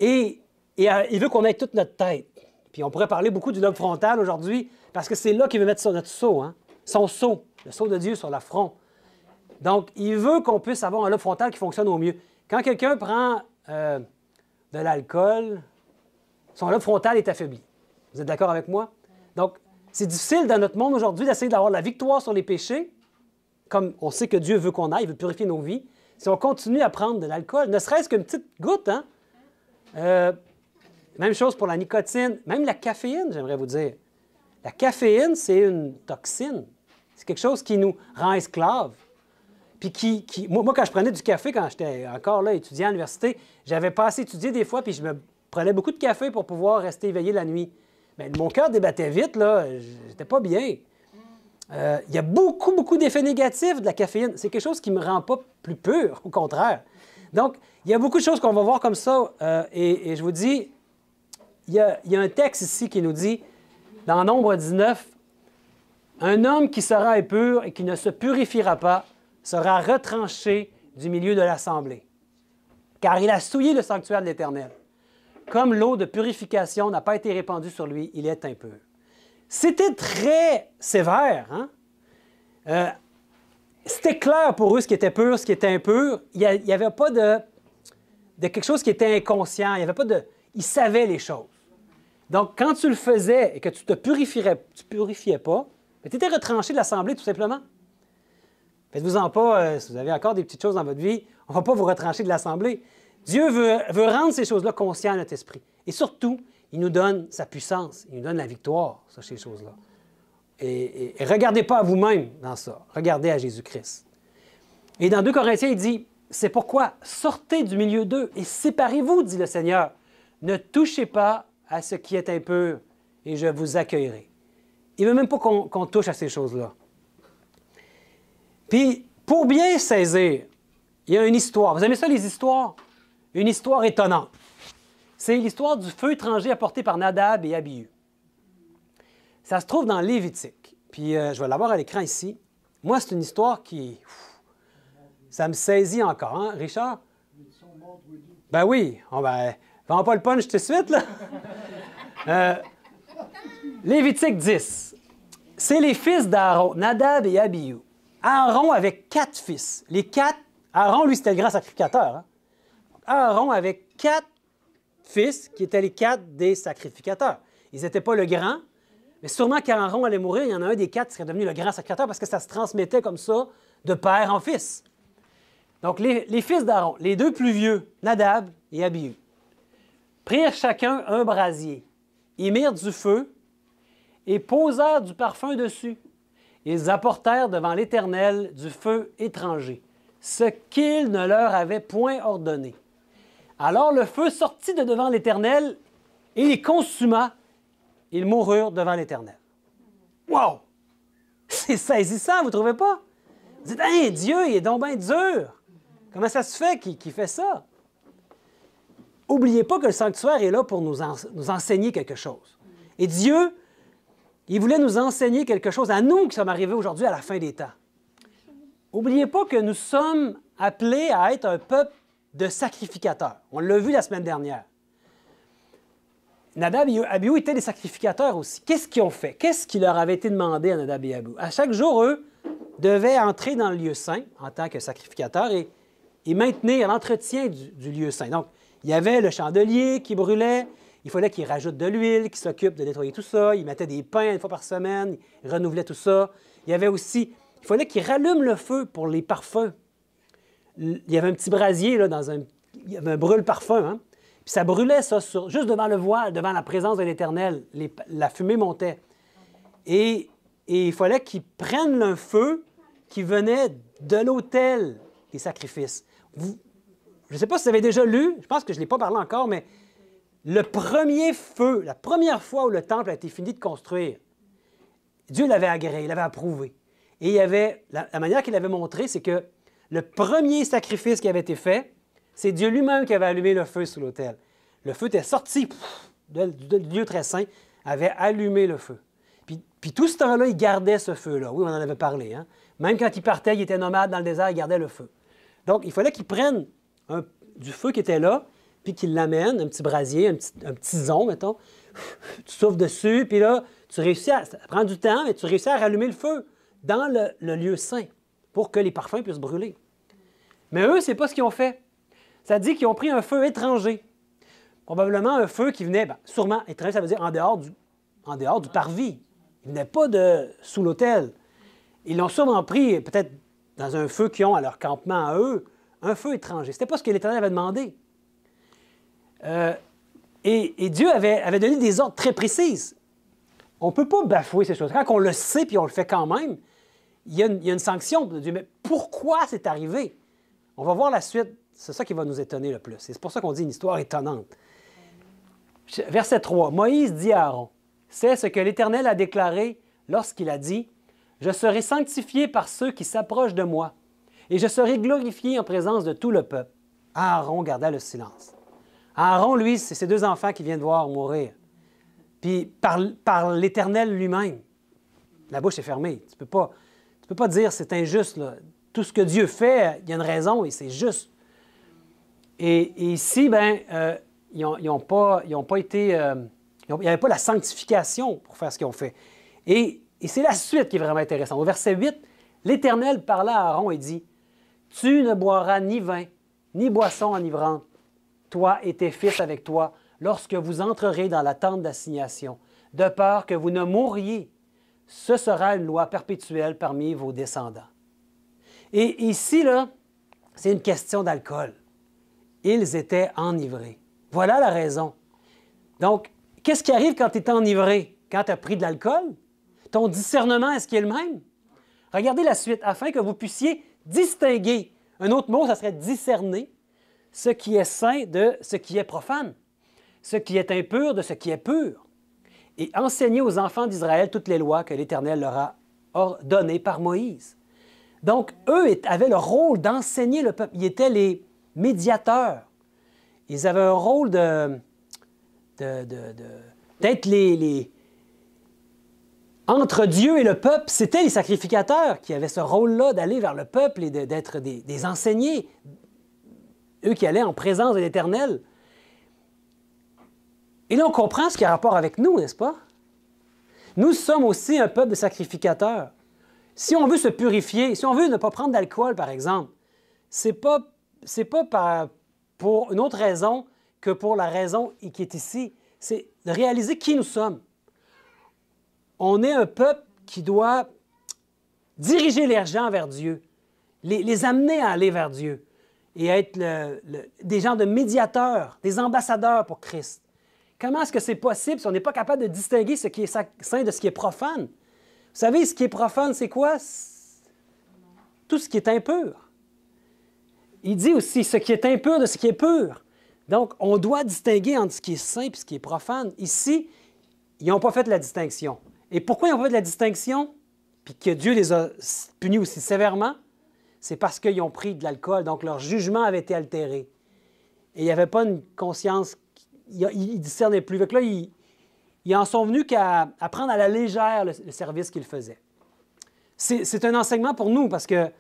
Et il veut qu'on ait toute notre tête. Puis on pourrait parler beaucoup du lobe frontal aujourd'hui, parce que c'est là qu'il veut mettre notre sceau, hein? Son sceau, le sceau de Dieu sur le front. Donc, il veut qu'on puisse avoir un lobe frontal qui fonctionne au mieux. Quand quelqu'un prend de l'alcool, son lobe frontal est affaibli. Vous êtes d'accord avec moi? Donc, c'est difficile dans notre monde aujourd'hui d'essayer d'avoir la victoire sur les péchés, comme on sait que Dieu veut qu'on aille, il veut purifier nos vies. Si on continue à prendre de l'alcool, ne serait-ce qu'une petite goutte, hein? Même chose pour la nicotine, même la caféine, j'aimerais vous dire. La caféine, c'est une toxine. C'est quelque chose qui nous rend esclaves. Puis moi, quand je prenais du café, quand j'étais encore là, étudiant à l'université, j'avais pas assez étudié des fois, puis je me prenais beaucoup de café pour pouvoir rester éveillé la nuit. Bien, mon cœur débattait vite, là, j'étais pas bien. Il y a beaucoup, beaucoup d'effets négatifs de la caféine. C'est quelque chose qui ne me rend pas plus pur, au contraire. Donc, il y a beaucoup de choses qu'on va voir comme ça, et je vous dis, il y a un texte ici qui nous dit, dans Nombre 19, « Un homme qui sera impur et qui ne se purifiera pas sera retranché du milieu de l'assemblée, car il a souillé le sanctuaire de l'Éternel. Comme l'eau de purification n'a pas été répandue sur lui, il est impur. » C'était très sévère, hein? C'était clair pour eux ce qui était pur, ce qui était impur. Il n'y avait pas de quelque chose qui était inconscient. Il y avait pas de... Ils savaient les choses. Donc, quand tu le faisais et que tu te purifiais pas, tu étais retranché de l'Assemblée, tout simplement. Faites-vous-en pas, si vous avez encore des petites choses dans votre vie, on ne va pas vous retrancher de l'Assemblée. Dieu veut rendre ces choses-là conscientes à notre esprit. Et surtout, il nous donne sa puissance, il nous donne la victoire sur ces choses-là. Et regardez pas à vous-même dans ça, regardez à Jésus-Christ. Et dans 2 Corinthiens, il dit, « C'est pourquoi sortez du milieu d'eux et séparez-vous, dit le Seigneur. Ne touchez pas à ce qui est impur, et je vous accueillerai. » Il ne veut même pas qu'on touche à ces choses-là. Puis, pour bien saisir, il y a une histoire. Vous aimez ça, les histoires? Une histoire étonnante. C'est l'histoire du feu étranger apporté par Nadab et Abihu. Ça se trouve dans Lévitique. Puis, je vais l'avoir à l'écran ici. Moi, c'est une histoire qui... ça me saisit encore, hein, Richard? Ben oui. Vends pas le punch tout de suite, là. Lévitique 10. C'est les fils d'Aaron, Nadab et Abihu. Aaron avait 4 fils. Les 4... Aaron, lui, c'était le grand sacrificateur. Hein? Aaron avait 4 fils qui étaient les 4 des sacrificateurs. Ils n'étaient pas le grand, mais sûrement quand Aaron allait mourir, il y en a un des 4 qui serait devenu le grand sacrificateur parce que ça se transmettait comme ça de père en fils. Donc, les fils d'Aaron, les 2 plus vieux, Nadab et Abihu, prirent chacun un brasier. Ils mirent du feu et posèrent du parfum dessus. Ils apportèrent devant l'Éternel du feu étranger, ce qu'il ne leur avait point ordonné. Alors le feu sortit de devant l'Éternel et les consuma. Ils moururent devant l'Éternel. Wow! C'est saisissant, vous ne trouvez pas? Vous dites, hey, Dieu, il est donc bien dur. Comment ça se fait qu'il fait ça? N'oubliez pas que le sanctuaire est là pour nous enseigner quelque chose. Et Dieu, il voulait nous enseigner quelque chose à nous qui sommes arrivés aujourd'hui à la fin des temps. N'oubliez pas que nous sommes appelés à être un peuple de sacrificateurs. On l'a vu la semaine dernière. Nadab et Abihu étaient des sacrificateurs aussi. Qu'est-ce qu'ils ont fait? Qu'est-ce qui leur avait été demandé à Nadab et Abihu? À chaque jour, eux devaient entrer dans le lieu saint en tant que sacrificateurs et maintenir l'entretien du lieu saint. Donc, il y avait le chandelier qui brûlait. Il fallait qu'ils rajoutent de l'huile, qu'ils s'occupent de nettoyer tout ça. Ils mettaient des pains 1 fois par semaine. Ils renouvelaient tout ça. Il y avait aussi... Il fallait qu'ils rallument le feu pour les parfums. Il y avait un petit brasier, là, il y avait un brûle-parfum, hein? Puis ça brûlait, ça, juste devant le voile, devant la présence de l'Éternel. La fumée montait. Et il fallait qu'ils prennent un feu qui venait de l'autel des sacrifices. je ne sais pas si vous avez déjà lu, je pense que je ne l'ai pas parlé encore, mais le premier feu, la première fois où le temple a été fini de construire, Dieu l'avait agréé, il l'avait approuvé. Et il y avait, la manière qu'il avait montré, c'est que le premier sacrifice qui avait été fait, c'est Dieu lui-même qui avait allumé le feu sur l'autel. Le feu était sorti du lieu très saint, avait allumé le feu. Puis tout ce temps-là, il gardait ce feu-là. Oui, on en avait parlé. Hein? Même quand il partait, il était nomade dans le désert, il gardait le feu. Donc, il fallait qu'il prenne du feu qui était là, puis qu'il l'amène, un petit brasier, un petit tison, mettons. Tu souffles dessus, puis là, tu réussis ça prend du temps, mais tu réussis à rallumer le feu dans le lieu saint pour que les parfums puissent brûler. Mais eux, c'est pas ce qu'ils ont fait. Ça dit qu'ils ont pris un feu étranger. Probablement un feu qui venait, sûrement, étranger, ça veut dire en dehors du parvis. Il venait pas sous l'autel. Ils l'ont sûrement pris, peut-être dans un feu qu'ils ont à leur campement à eux, un feu étranger. Ce n'était pas ce que l'Éternel avait demandé. Et Dieu avait donné des ordres très précises. On ne peut pas bafouer ces choses. Quand on le sait puis on le fait quand même, il y a une sanction de Dieu. Mais pourquoi c'est arrivé? On va voir la suite. C'est ça qui va nous étonner le plus. C'est pour ça qu'on dit une histoire étonnante. Verset 3. Moïse dit à Aaron, « C'est ce que l'Éternel a déclaré lorsqu'il a dit, « Je serai sanctifié par ceux qui s'approchent de moi, et je serai glorifié en présence de tout le peuple. » Aaron garda le silence. Aaron, lui, c'est ses deux enfants qui viennent de voir mourir. Puis par l'Éternel lui-même, la bouche est fermée. Tu peux pas dire c'est injuste. Là. Tout ce que Dieu fait, il y a une raison et c'est juste. Et ici, ils n'ont pas été... il n'y avait pas la sanctification pour faire ce qu'ils ont fait. Et c'est la suite qui est vraiment intéressante. Au verset 8, l'Éternel parla à Aaron et dit, « Tu ne boiras ni vin, ni boisson enivrante, toi et tes fils avec toi, lorsque vous entrerez dans la tente d'assignation, de peur que vous ne mouriez. Ce sera une loi perpétuelle parmi vos descendants. » Et ici, là, c'est une question d'alcool. Ils étaient enivrés. Voilà la raison. Donc, qu'est-ce qui arrive quand tu es enivré? Quand tu as pris de l'alcool? Ton discernement, est-ce qu'il est le même? Regardez la suite, afin que vous puissiez distinguer. Un autre mot, ça serait discerner ce qui est saint de ce qui est profane, ce qui est impur de ce qui est pur, et enseigner aux enfants d'Israël toutes les lois que l'Éternel leur a ordonnées par Moïse. Donc, eux avaient le rôle d'enseigner le peuple. Ils étaient les médiateurs. Ils avaient un rôle d'être entre Dieu et le peuple, c'était les sacrificateurs qui avaient ce rôle-là d'aller vers le peuple et d'être des enseignés, eux qui allaient en présence de l'Éternel. Et là, on comprend ce qui a rapport avec nous, n'est-ce pas? Nous sommes aussi un peuple de sacrificateurs. Si on veut se purifier, si on veut ne pas prendre d'alcool, par exemple, c'est pas pour une autre raison que pour la raison qui est ici. C'est de réaliser qui nous sommes. On est un peuple qui doit diriger les gens vers Dieu, les amener à aller vers Dieu et être des gens de médiateurs, des ambassadeurs pour Christ. Comment est-ce que c'est possible si on n'est pas capable de distinguer ce qui est saint de ce qui est profane? Vous savez, ce qui est profane, c'est quoi? Tout ce qui est impur. Il dit aussi ce qui est impur de ce qui est pur. Donc, on doit distinguer entre ce qui est saint et ce qui est profane. Ici, ils n'ont pas fait la distinction. Et pourquoi ils n'ont pas fait la distinction? Puis que Dieu les a punis aussi sévèrement? C'est parce qu'ils ont pris de l'alcool. Donc, leur jugement avait été altéré. Et il n'y avait pas une conscience... Ils ne discernaient plus. Donc là, ils en sont venus qu'à prendre à la légère le service qu'ils faisaient. C'est un enseignement pour nous parce que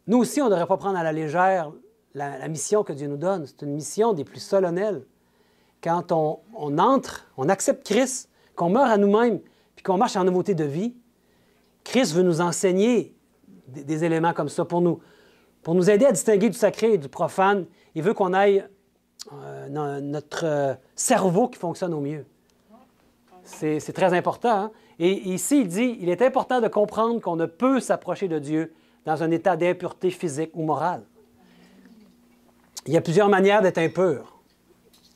nous aussi, on ne devrait pas prendre à la légère la mission que Dieu nous donne. C'est une mission des plus solennelles. Quand on entre, on accepte Christ, qu'on meurt à nous-mêmes, puis qu'on marche en nouveauté de vie, Christ veut nous enseigner des éléments comme ça pour nous aider à distinguer du sacré et du profane. Il veut qu'on aille notre cerveau qui fonctionne au mieux. C'est très important. Hein? Et ici, il dit, il est important de comprendre qu'on ne peut s'approcher de Dieu dans un état d'impureté physique ou morale. Il y a plusieurs manières d'être impur,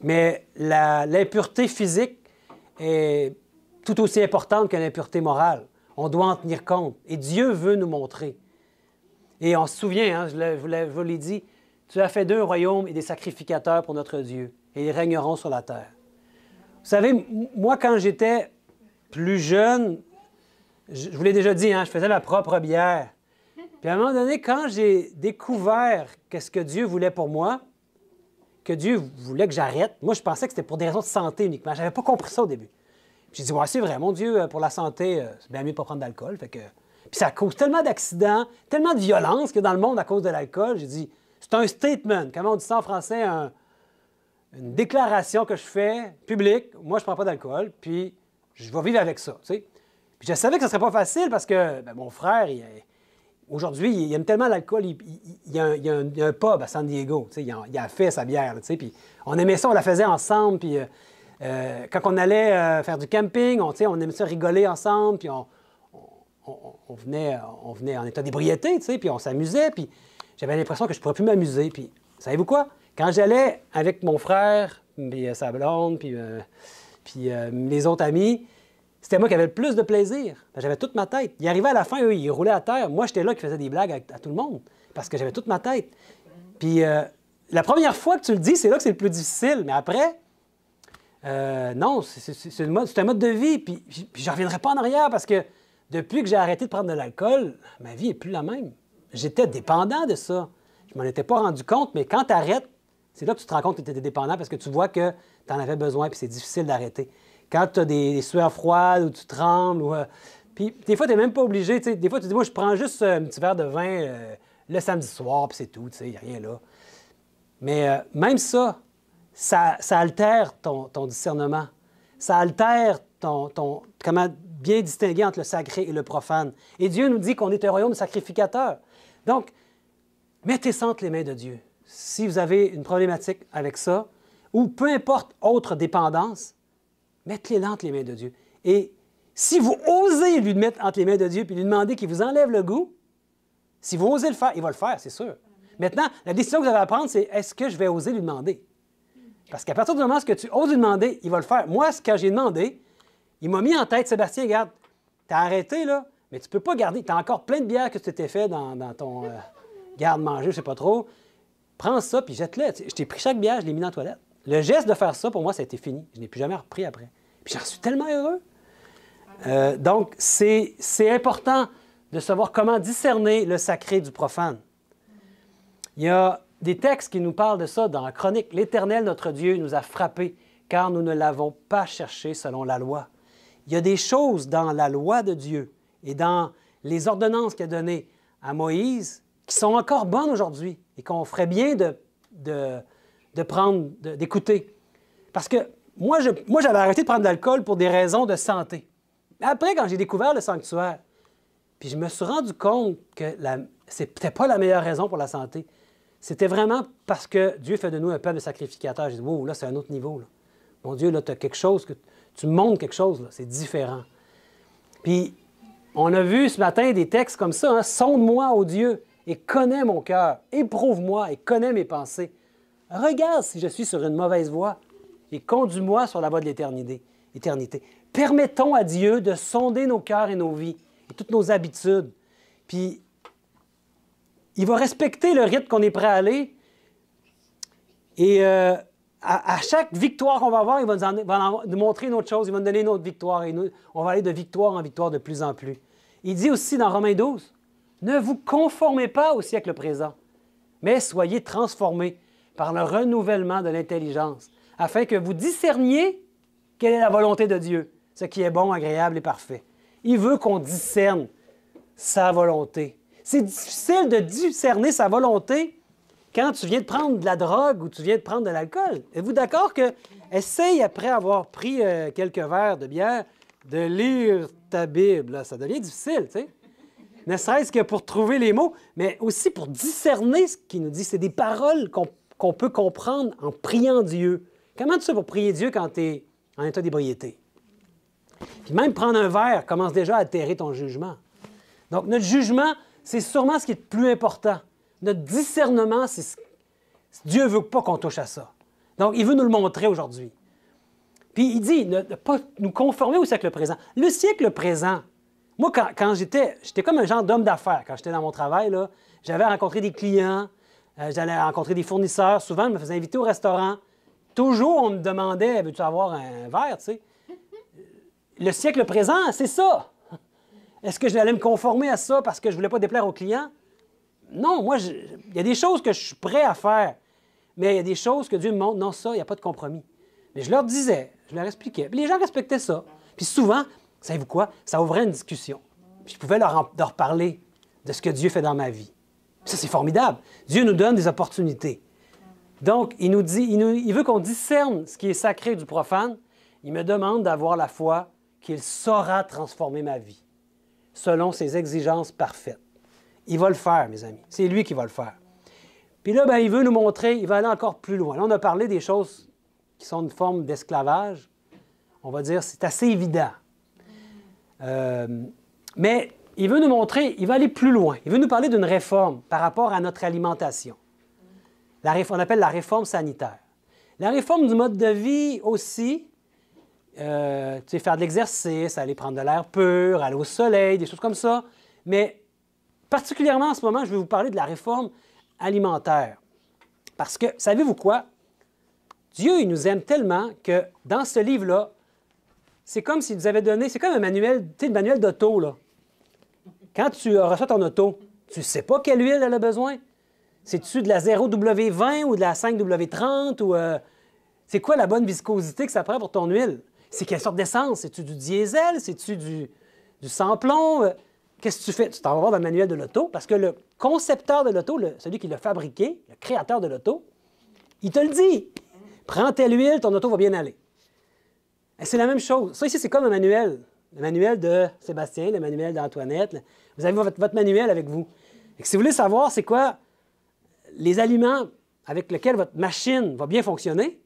mais l'impureté physique est tout aussi importante que l'impureté morale. On doit en tenir compte. Et Dieu veut nous montrer. Et on se souvient, hein, je vous l'ai dit, tu as fait d'eux un royaume et des sacrificateurs pour notre Dieu, et ils régneront sur la terre. Vous savez, moi, quand j'étais plus jeune, je vous l'ai déjà dit, hein, je faisais ma propre bière. Puis à un moment donné, quand j'ai découvert qu'est-ce que Dieu voulait pour moi, que Dieu voulait que j'arrête, moi, je pensais que c'était pour des raisons de santé uniquement. Je n'avais pas compris ça au début. J'ai dit, ouais, c'est vrai, mon Dieu, pour la santé, c'est bien mieux de ne pas prendre d'alcool. Puis ça cause tellement d'accidents, tellement de violence que dans le monde à cause de l'alcool. J'ai dit, c'est un statement. Comment on dit ça en français? Une déclaration que je fais publique. Moi, je ne prends pas d'alcool, puis je vais vivre avec ça. Tu sais. Puis je savais que ce ne serait pas facile parce que mon frère, aujourd'hui, il aime tellement l'alcool. Il y a un pub à San Diego. Tu sais, il a fait sa bière. Là, tu sais, puis on aimait ça, on la faisait ensemble. Puis quand on allait faire du camping, on aimait ça rigoler ensemble. Puis on venait en état d'ébriété, tu sais, puis on s'amusait. Puis j'avais l'impression que je ne pourrais plus m'amuser. Puis savez-vous quoi? Quand j'allais avec mon frère, puis sa blonde, puis les autres amis, c'était moi qui avais le plus de plaisir. J'avais toute ma tête. Ils arrivaient à la fin, eux, ils roulaient à terre. Moi, j'étais là qui faisais des blagues à tout le monde parce que j'avais toute ma tête. Puis la première fois que tu le dis, c'est là que c'est le plus difficile. Mais après, non, c'est un mode de vie. Puis je ne reviendrai pas en arrière parce que depuis que j'ai arrêté de prendre de l'alcool, ma vie n'est plus la même. J'étais dépendant de ça. Je m'en étais pas rendu compte, mais quand tu arrêtes, c'est là que tu te rends compte que tu étais dépendant parce que tu vois que tu en avais besoin puis c'est difficile d'arrêter. Quand tu as des sueurs froides ou tu trembles, puis des fois, tu n'es même pas obligé. Des fois, tu dis, moi, je prends juste un petit verre de vin le samedi soir, puis c'est tout, il n'y a rien là. Mais même ça altère ton discernement. Ça altère comment bien distinguer entre le sacré et le profane. Et Dieu nous dit qu'on est un royaume de sacrificateurs. Donc, mettez ça entre les mains de Dieu. Si vous avez une problématique avec ça, ou peu importe autre dépendance, mettez-les entre les mains de Dieu. Et si vous osez lui mettre entre les mains de Dieu puis lui demander qu'il vous enlève le goût, si vous osez le faire, il va le faire, c'est sûr. Maintenant, la décision que vous avez à prendre, c'est est-ce que je vais oser lui demander? Parce qu'à partir du moment où tu oses lui demander, il va le faire. Moi, quand j'ai demandé, il m'a mis en tête, Sébastien, regarde, tu as arrêté, là, mais tu ne peux pas garder. Tu as encore plein de bières que tu t'es fait dans ton garde-manger, je ne sais pas trop. Prends ça, puis jette-le. Je t'ai pris chaque bière, je l'ai mis dans la toilette. Le geste de faire ça, pour moi, ça a été fini. Je n'ai plus jamais repris après. Puis j'en suis tellement heureux. Donc, c'est important de savoir comment discerner le sacré du profane. Il y a des textes qui nous parlent de ça dans la Chronique. L'Éternel, notre Dieu, nous a frappés, car nous ne l'avons pas cherché selon la loi. Il y a des choses dans la loi de Dieu et dans les ordonnances qu'il a données à Moïse qui sont encore bonnes aujourd'hui et qu'on ferait bien d'écouter. Parce que moi, j'avais arrêté de prendre de l'alcool pour des raisons de santé. Mais après, quand j'ai découvert le sanctuaire, puis je me suis rendu compte que ce n'était pas la meilleure raison pour la santé. C'était vraiment parce que Dieu fait de nous un peuple de sacrificateurs. J'ai dit, wow, là, c'est un autre niveau. Là. Mon Dieu, là, tu as quelque chose, tu me montres quelque chose, là, c'est différent. Puis, on a vu ce matin des textes comme ça, hein, sonde-moi, ô Dieu, et connais mon cœur, éprouve-moi et connais mes pensées. Regarde si je suis sur une mauvaise voie et conduis-moi sur la voie de l'éternité. Permettons à Dieu de sonder nos cœurs et nos vies et toutes nos habitudes. Puis, il va respecter le rythme qu'on est prêt à aller. Et à chaque victoire qu'on va avoir, il va nous montrer une autre chose, il va nous donner une autre victoire. Et on va aller de victoire en victoire de plus en plus. Il dit aussi dans Romains 12, « Ne vous conformez pas au siècle présent, mais soyez transformés par le renouvellement de l'intelligence, afin que vous discerniez quelle est la volonté de Dieu, ce qui est bon, agréable et parfait. » Il veut qu'on discerne sa volonté. C'est difficile de discerner sa volonté quand tu viens de prendre de la drogue ou tu viens de prendre de l'alcool. Êtes-vous d'accord que essaye, après avoir pris quelques verres de bière, de lire ta Bible? Là, ça devient difficile, tu sais. Ne serait-ce que pour trouver les mots, mais aussi pour discerner ce qu'il nous dit. C'est des paroles qu'on peut comprendre en priant Dieu. Comment tu fais pour prier Dieu quand tu es en état d'ébriété? Puis même prendre un verre commence déjà à altérer ton jugement. Donc, notre jugement, c'est sûrement ce qui est le plus important. Notre discernement, Dieu ne veut pas qu'on touche à ça. Donc, il veut nous le montrer aujourd'hui. Puis, il dit, ne pas nous conformer au siècle présent. Le siècle présent, moi, j'étais comme un genre d'homme d'affaires. Quand j'étais dans mon travail, j'avais rencontré des clients, J'allais rencontrer des fournisseurs. Souvent, je me faisais inviter au restaurant. Toujours, on me demandait, veux-tu avoir un verre, tu sais? Le siècle présent, c'est ça. Est-ce que j'allais me conformer à ça parce que je ne voulais pas déplaire aux clients? Non, moi, il y a des choses que je suis prêt à faire, mais il y a des choses que Dieu me montre, non, ça, il n'y a pas de compromis. Mais je leur disais, je leur expliquais, puis les gens respectaient ça. Puis souvent, savez-vous quoi? Ça ouvrait une discussion. Puis je pouvais leur parler de ce que Dieu fait dans ma vie. Puis ça, c'est formidable. Dieu nous donne des opportunités. Donc, il nous dit, il veut qu'on discerne ce qui est sacré du profane. Il me demande d'avoir la foi qu'il saura transformer ma vie selon ses exigences parfaites. Il va le faire, mes amis. C'est lui qui va le faire. Puis là, il veut nous montrer, il va aller encore plus loin. Là, on a parlé des choses qui sont une forme d'esclavage. On va dire, c'est assez évident. Mais il veut nous montrer, il va aller plus loin. Il veut nous parler d'une réforme par rapport à notre alimentation. On appelle la réforme sanitaire. La réforme du mode de vie aussi, faire de l'exercice, aller prendre de l'air pur, aller au soleil, des choses comme ça. Mais particulièrement en ce moment, je vais vous parler de la réforme alimentaire. Parce que, savez-vous quoi? Dieu, il nous aime tellement que dans ce livre-là, c'est comme s'il nous avait donné, c'est comme un manuel, tu sais, le manuel d'auto, là. Quand tu reçois ton auto, tu ne sais pas quelle huile elle a besoin. C'est-tu de la 0W20 ou de la 5W30 ou c'est quoi la bonne viscosité que ça prend pour ton huile? C'est quelle sorte d'essence? C'est-tu du diesel? C'est-tu du sans-plomb? Qu'est-ce que tu fais? Tu t'en vas voir dans le manuel de l'auto parce que le concepteur de l'auto, celui qui l'a fabriqué, le créateur de l'auto, il te le dit. Prends telle huile, ton auto va bien aller. Et c'est la même chose. Ça ici, c'est comme un manuel. Le manuel de Sébastien, le manuel d'Antoinette. Vous avez votre manuel avec vous. Et si vous voulez savoir c'est quoi les aliments avec lesquels votre machine va bien fonctionner,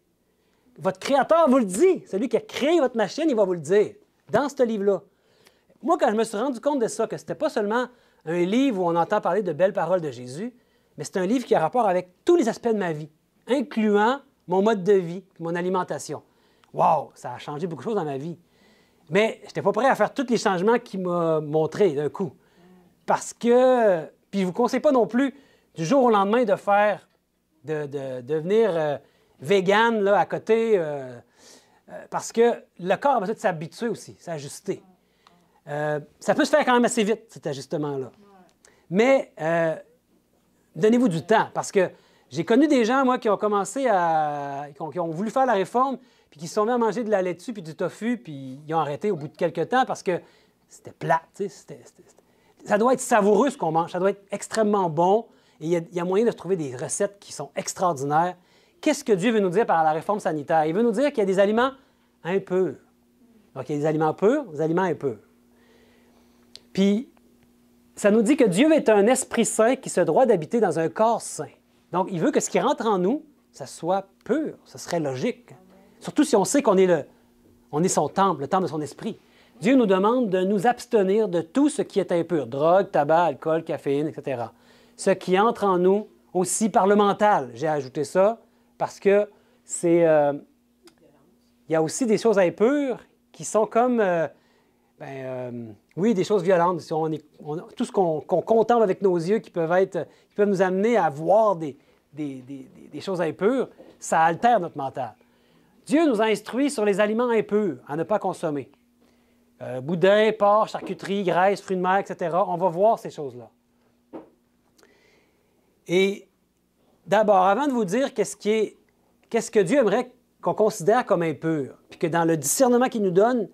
votre créateur vous le dit. Celui qui a créé votre machine, il va vous le dire dans ce livre-là. Moi, quand je me suis rendu compte de ça, que ce n'était pas seulement un livre où on entend parler de belles paroles de Jésus, mais c'est un livre qui a rapport avec tous les aspects de ma vie, incluant mon mode de vie, mon alimentation. Wow, ça a changé beaucoup de choses dans ma vie. Mais je n'étais pas prêt à faire tous les changements qu'il m'a montrés d'un coup. Parce que, puis je ne vous conseille pas non plus du jour au lendemain de faire, de devenir vegan là, à côté, parce que le corps a besoin de s'habituer aussi, s'ajuster. Ça peut se faire quand même assez vite, cet ajustement-là. Mais donnez-vous du temps, parce que j'ai connu des gens, moi, qui ont commencé qui ont voulu faire la réforme, puis qui se sont mis à manger de la laitue puis du tofu, puis ils ont arrêté au bout de quelques temps parce que c'était plat, tu sais. Ça doit être savoureux ce qu'on mange, ça doit être extrêmement bon, et il y a moyen de trouver des recettes qui sont extraordinaires. Qu'est-ce que Dieu veut nous dire par la réforme sanitaire? Il veut nous dire qu'il y a des aliments impurs. Donc, il y a des aliments purs, des aliments impurs. Puis, ça nous dit que Dieu est un esprit saint qui se doit d'habiter dans un corps saint. Donc, il veut que ce qui rentre en nous, ça soit pur. Ce serait logique. Surtout si on sait qu'on est son temple, le temple de son esprit. Dieu nous demande de nous abstenir de tout ce qui est impur. Drogue, tabac, alcool, caféine, etc. Ce qui entre en nous aussi par le mental. J'ai ajouté ça parce que c'est... il y a aussi des choses impures qui sont comme... oui, des choses violentes. Tout ce qu'on contemple avec nos yeux qui peuvent nous amener à voir des choses impures, ça altère notre mental. Dieu nous a instruits sur les aliments impurs à ne pas consommer. Boudin, porc, charcuterie, graisse, fruits de mer, etc. On va voir ces choses-là. Et d'abord, avant de vous dire qu'est-ce que Dieu aimerait qu'on considère comme impur, puis que dans le discernement qu'il nous donne,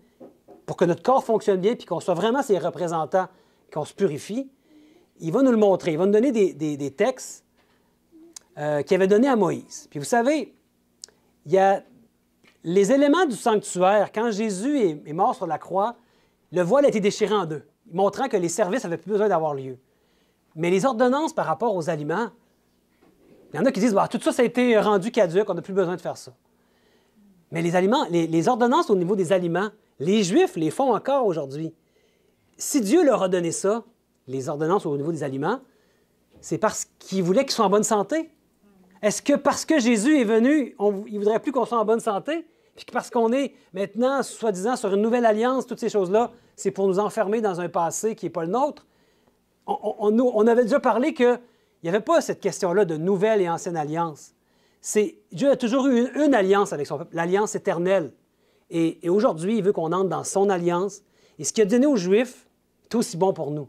pour que notre corps fonctionne bien, puis qu'on soit vraiment ses représentants, qu'on se purifie, il va nous le montrer. Il va nous donner des textes qu'il avait donnés à Moïse. Puis vous savez, il y a les éléments du sanctuaire. Quand Jésus est mort sur la croix, le voile a été déchiré en deux, montrant que les services n'avaient plus besoin d'avoir lieu. Mais les ordonnances par rapport aux aliments, il y en a qui disent bah, tout ça, ça a été rendu caduc, on n'a plus besoin de faire ça. Mais les aliments, les ordonnances au niveau des aliments, les Juifs les font encore aujourd'hui. Si Dieu leur a donné ça, les ordonnances au niveau des aliments, c'est parce qu'il voulait qu'ils soient en bonne santé. Est-ce que parce que Jésus est venu, il ne voudrait plus qu'on soit en bonne santé? Puis que parce qu'on est maintenant, soi-disant, sur une nouvelle alliance, toutes ces choses-là, c'est pour nous enfermer dans un passé qui n'est pas le nôtre? On avait déjà parlé qu'il il n'y avait pas cette question-là de nouvelle et ancienne alliance. Dieu a toujours eu une alliance avec son peuple, l'alliance éternelle. Et aujourd'hui, il veut qu'on entre dans son alliance. Et ce qu'il a donné aux Juifs est aussi bon pour nous.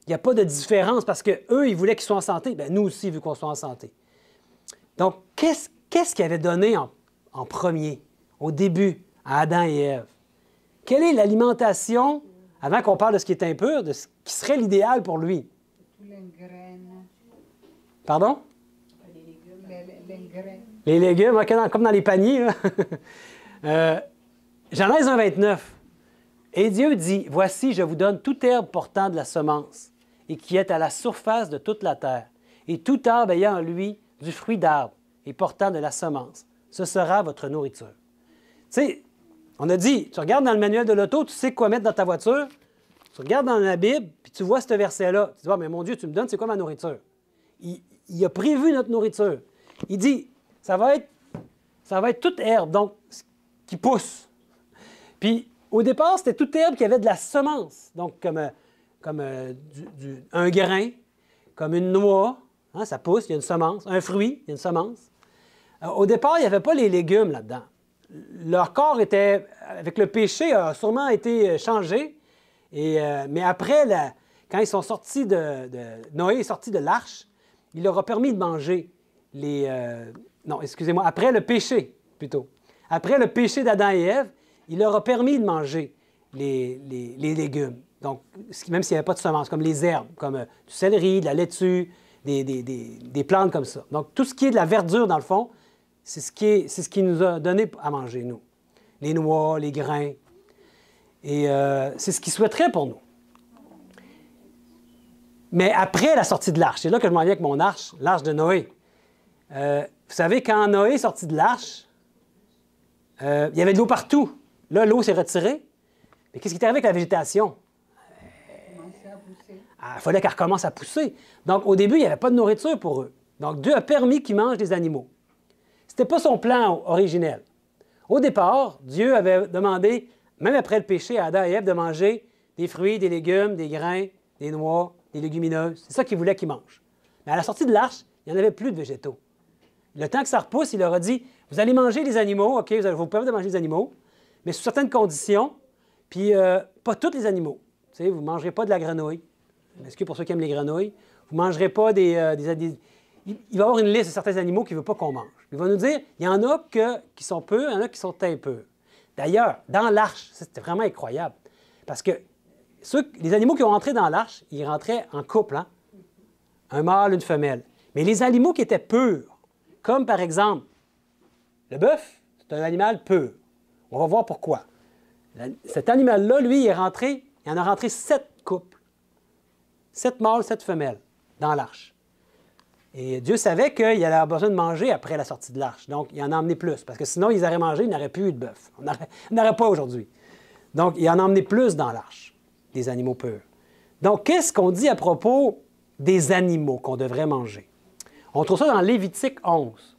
Il n'y a pas de différence parce qu'eux, ils voulaient qu'ils soient en santé. Bien, nous aussi, il veut qu'on soit en santé. Donc, qu'est-ce qu'il avait donné en premier, au début, à Adam et Ève? Quelle est l'alimentation, avant qu'on parle de ce qui est impur, de ce qui serait l'idéal pour lui? Les graines. Pardon? Les graines. Les légumes, comme dans les paniers. Genèse 1,29. Et Dieu dit, « Voici, je vous donne toute herbe portant de la semence, et qui est à la surface de toute la terre, et tout arbre ayant en lui du fruit d'arbre, et portant de la semence. Ce sera votre nourriture. » Tu sais, on a dit, tu regardes dans le manuel de l'auto, tu sais quoi mettre dans ta voiture, tu regardes dans la Bible, puis tu vois ce verset-là. Tu dis, ah, mais mon Dieu, tu me donnes, c'est quoi ma nourriture? Il a prévu notre nourriture. Il dit, ça va être toute herbe, donc, qui pousse. Puis, au départ, c'était toute herbe qui avait de la semence, donc comme un grain, comme une noix, hein, ça pousse, il y a une semence, un fruit, il y a une semence. Au départ, il n'y avait pas les légumes là-dedans. Leur corps était, avec le péché, a sûrement été changé. Mais après, quand ils sont sortis Noé est sorti de l'arche, il leur a permis de manger après le péché, plutôt. Après le péché d'Adam et Ève, il leur a permis de manger les légumes. Donc, même s'il n'y avait pas de semences, comme les herbes, comme du céleri, de la laitue, des plantes comme ça. Donc, tout ce qui est de la verdure, dans le fond, c'est ce qui nous a donné à manger, nous. Les noix, les grains. Et c'est ce qu'il souhaiterait pour nous. Mais après la sortie de l'arche, c'est là que je m'en viens avec mon arche, l'arche de Noé. Vous savez, quand Noé est sorti de l'arche, il y avait de l'eau partout. Là, l'eau s'est retirée. Mais qu'est-ce qui est arrivé avec la végétation? Il fallait qu'elle recommence à pousser. Donc, au début, il n'y avait pas de nourriture pour eux. Donc, Dieu a permis qu'ils mangent des animaux. Ce n'était pas son plan originel. Au départ, Dieu avait demandé, même après le péché, à Adam et Ève de manger des fruits, des légumes, des grains, des noix, des légumineuses. C'est ça qu'il voulait qu'ils mangent. Mais à la sortie de l'arche, il n'y en avait plus de végétaux. Le temps que ça repousse, il leur a dit, vous allez manger les animaux, OK, vous permettre de manger les animaux, mais sous certaines conditions, puis pas tous les animaux. Tu sais, vous ne mangerez pas de la grenouille. Est-ce que pour ceux qui aiment les grenouilles, vous ne mangerez pas il va y avoir une liste de certains animaux qu'il ne veut pas qu'on mange. Il va nous dire, il y en a qui sont purs, il y en a qui sont impurs. D'ailleurs, dans l'arche, c'était vraiment incroyable, parce que les animaux qui ont rentré dans l'arche, ils rentraient en couple, hein? Un mâle, une femelle. Mais les animaux qui étaient purs, comme par exemple, le bœuf, c'est un animal pur. On va voir pourquoi. Cet animal-là, lui, il en a rentré 7 couples. 7 mâles, 7 femelles dans l'arche. Et Dieu savait qu'il allait avoir besoin de manger après la sortie de l'arche. Donc, il en a emmené plus. Parce que sinon, ils auraient mangé, il n'aurait plus eu de bœuf. On n'aurait pas aujourd'hui. Donc, il en a emmené plus dans l'arche, des animaux purs. Donc, qu'est-ce qu'on dit à propos des animaux qu'on devrait manger? On trouve ça dans Lévitique 11.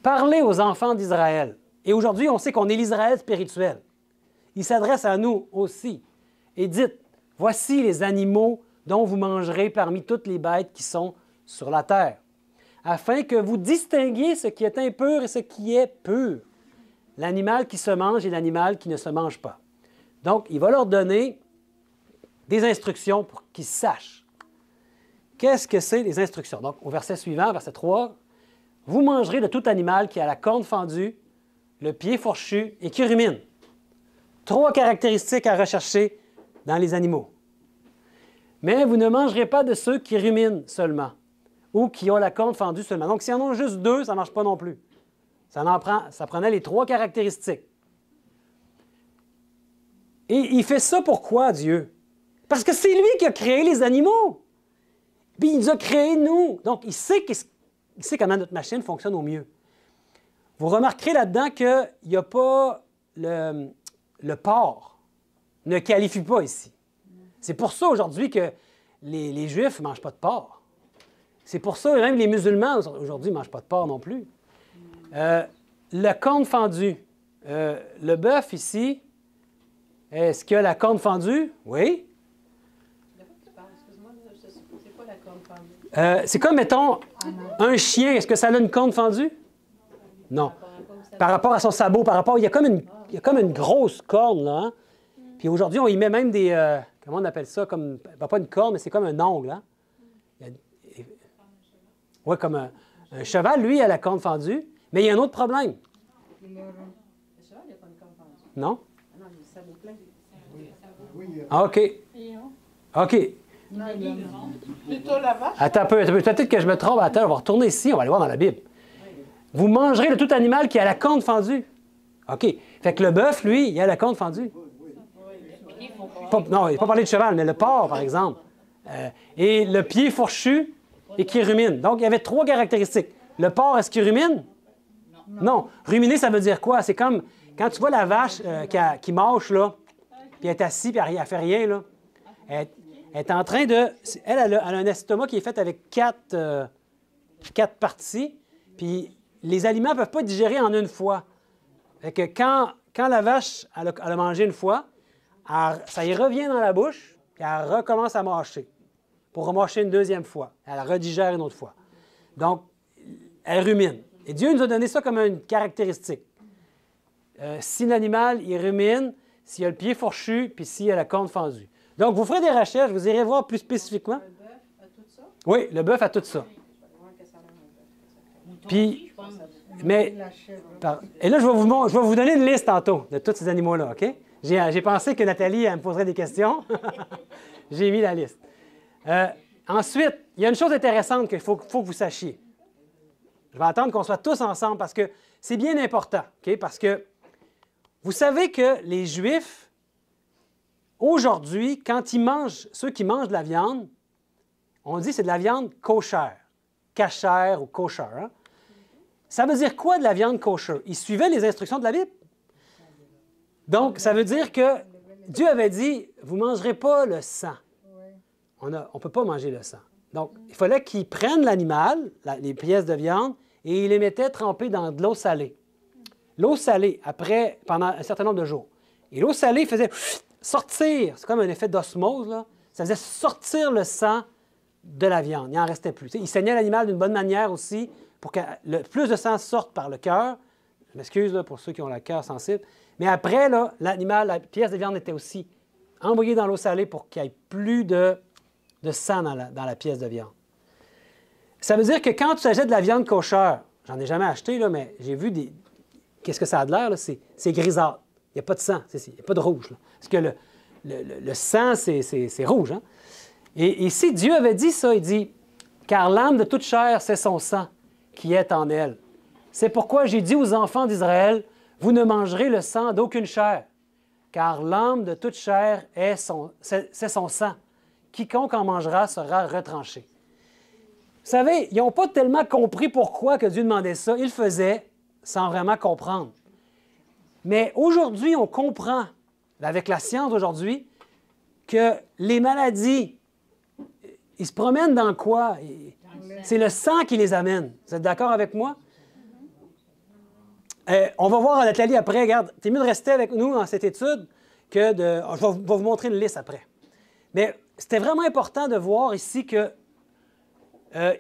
Parlez aux enfants d'Israël. Et aujourd'hui, on sait qu'on est l'Israël spirituel. Il s'adresse à nous aussi. Et dites, voici les animaux dont vous mangerez parmi toutes les bêtes qui sont sur la terre, afin que vous distinguiez ce qui est impur et ce qui est pur, l'animal qui se mange et l'animal qui ne se mange pas. Donc, il va leur donner des instructions pour qu'ils sachent. Qu'est-ce que c'est les instructions? Donc, au verset suivant, verset 3, « Vous mangerez de tout animal qui a la corne fendue, le pied fourchu et qui rumine. » 3 caractéristiques à rechercher dans les animaux. Mais vous ne mangerez pas de ceux qui ruminent seulement ou qui ont la corne fendue seulement. Donc, s'il y en a juste 2, ça ne marche pas non plus. Ça prenait les 3 caractéristiques. Et il fait ça pourquoi, Dieu? Parce que c'est lui qui a créé les animaux. Puis il nous a créés, nous. Donc, il sait comment notre machine fonctionne au mieux. Vous remarquerez là-dedans qu'il n'y a pas le porc. Ne qualifie pas ici. C'est pour ça aujourd'hui que les Juifs ne mangent pas de porc. C'est pour ça, même les musulmans aujourd'hui ne mangent pas de porc non plus. La corne fendue. Le bœuf ici, est-ce qu'il a la corne fendue? Oui. De quoi tu parles? Excuse-moi, c'est quoi la C'est comme, mettons, un chien, est-ce que ça a une corne fendue? Non. Par rapport à son sabot, il y a comme une grosse corne, là. Hein? Puis aujourd'hui, on y met même des... comment on appelle ça? Comme, pas une corne, mais c'est comme un ongle. Hein? Oui, comme un cheval, lui, a la corne fendue. Mais il y a un autre problème. Le cheval, il n'y a pas une corne fendue. Non? Ah non, il y a le sabot plein. Ah, OK. OK. Plutôt la vache. Attends un peu. Peut-être que je me trompe. Attends, on va retourner ici. On va aller voir dans la Bible. Vous mangerez de tout animal qui a la corne fendue. OK. Fait que le bœuf, lui, il a la corne fendue. Non, il n'a pas parlé de cheval, mais le porc, par exemple. Et le pied fourchu et qui rumine. Donc, il y avait 3 caractéristiques. Le porc, est-ce qu'il rumine? Non. Ruminer, ça veut dire quoi? C'est comme quand tu vois la vache qui mâche, là, puis elle est assise, puis elle ne fait rien, là. Elle est en train de... Elle a un estomac qui est fait avec 4 parties, puis les aliments ne peuvent pas être digérés en une fois. Fait que quand la vache elle a mangé une fois, ça y revient dans la bouche, puis elle recommence à mâcher pour remâcher une deuxième fois. Elle redigère une autre fois. Donc, elle rumine. Et Dieu nous a donné ça comme une caractéristique. Si l'animal, il rumine, s'il a le pied fourchu, puis s'il a la corne fendue. Donc, vous ferez des recherches, vous irez voir plus spécifiquement. Le bœuf a tout ça? Oui, le bœuf a tout ça. Puis, mais, et là, je vais vous donner une liste tantôt de tous ces animaux-là, OK? J'ai pensé que Nathalie elle me poserait des questions. J'ai mis la liste. Ensuite, il y a une chose intéressante qu'il faut que vous sachiez. Je vais attendre qu'on soit tous ensemble parce que c'est bien important, OK? Parce que vous savez que les Juifs, aujourd'hui, quand ils mangent, ceux qui mangent de la viande, on dit que c'est de la viande kosher, cachère ou kosher. Hein? Ça veut dire quoi de la viande kosher? Ils suivaient les instructions de la Bible. Donc, ça veut dire que Dieu avait dit, vous ne mangerez pas le sang. On ne peut pas manger le sang. Donc, il fallait qu'ils prennent l'animal, les pièces de viande, et ils les mettaient trempées dans de l'eau salée. L'eau salée, pendant un certain nombre de jours. Et l'eau salée faisait sortir, c'est comme un effet d'osmose, là. Ça faisait sortir le sang de la viande. Il n'en restait plus. Il saignait l'animal d'une bonne manière aussi pour que le plus de sang sorte par le cœur. Je m'excuse là, pour ceux qui ont le cœur sensible. Mais après, là, l'animal, la pièce de viande était aussi envoyée dans l'eau salée pour qu'il n'y ait plus de sang dans la pièce de viande. Ça veut dire que quand tu achètes de la viande kosher, j'en ai jamais acheté, là, mais j'ai vu des... Qu'est-ce que ça a de l'air? C'est grisâtre. Il n'y a pas de sang. Il n'y a pas de rouge. Là. Parce que le sang, c'est rouge. Hein? Et ici, Dieu avait dit ça. Il dit, « Car l'âme de toute chair, c'est son sang qui est en elle. C'est pourquoi j'ai dit aux enfants d'Israël, vous ne mangerez le sang d'aucune chair, car l'âme de toute chair, c'est son sang. Quiconque en mangera sera retranché. » Vous savez, ils n'ont pas tellement compris pourquoi que Dieu demandait ça. Ils le faisaient sans vraiment comprendre. Mais aujourd'hui, on comprend, avec la science d'aujourd'hui, que les maladies, ils se promènent dans quoi? C'est le sang qui les amène. Vous êtes d'accord avec moi? On va voir Nathalie après. Regarde, c'est mieux de rester avec nous dans cette étude que de... Je vais vous montrer une liste après. Mais c'était vraiment important de voir ici que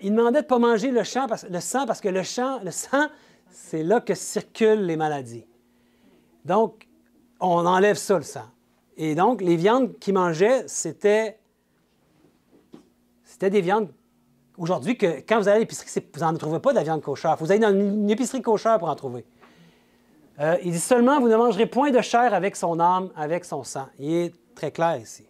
il demandait de ne pas manger le sang parce que le sang, c'est là que circulent les maladies. Donc, on enlève ça, le sang. Et donc, les viandes qu'ils mangeaient, c'était des viandes, aujourd'hui, que quand vous allez à l'épicerie, vous n'en trouvez pas de la viande kosher. Vous allez dans une épicerie kosher pour en trouver. Il dit seulement, vous ne mangerez point de chair avec son âme, avec son sang. Il est très clair ici.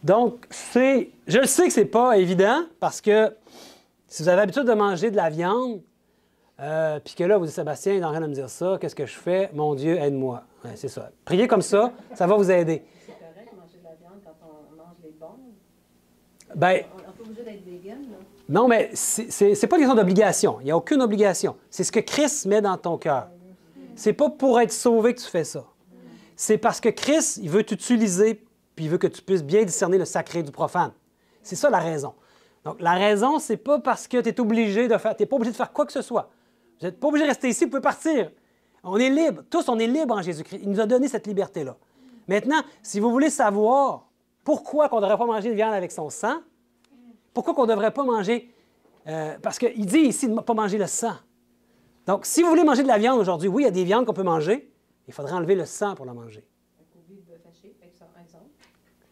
Donc, je le sais que ce n'est pas évident parce que si vous avez l'habitude de manger de la viande, puis que là, vous dites, Sébastien, il est en train de me dire ça, qu'est-ce que je fais? Mon Dieu, aide-moi. Ouais, c'est ça. Priez comme ça va vous aider. C'est correct de manger de la viande quand on mange les bombes? Bien, On n'est pas obligé d'être vegan, là. non, mais c'est pas une question d'obligation. Il n'y a aucune obligation. C'est ce que Christ met dans ton cœur. C'est pas pour être sauvé que tu fais ça. C'est parce que Christ, il veut t'utiliser puis il veut que tu puisses bien discerner le sacré du profane. C'est ça la raison. Donc, la raison, c'est pas parce que tu es obligé de faire... Tu n'es pas obligé de faire quoi que ce soit. Vous n'êtes pas obligé de rester ici, vous pouvez partir. On est libre. Tous, on est libre en Jésus-Christ. Il nous a donné cette liberté-là. Maintenant, si vous voulez savoir Pourquoi qu'on ne devrait pas manger de viande avec son sang? Pourquoi qu'on ne devrait pas manger... parce qu'il dit ici de ne pas manger le sang. Donc, si vous voulez manger de la viande aujourd'hui, oui, il y a des viandes qu'on peut manger, il faudrait enlever le sang pour la manger.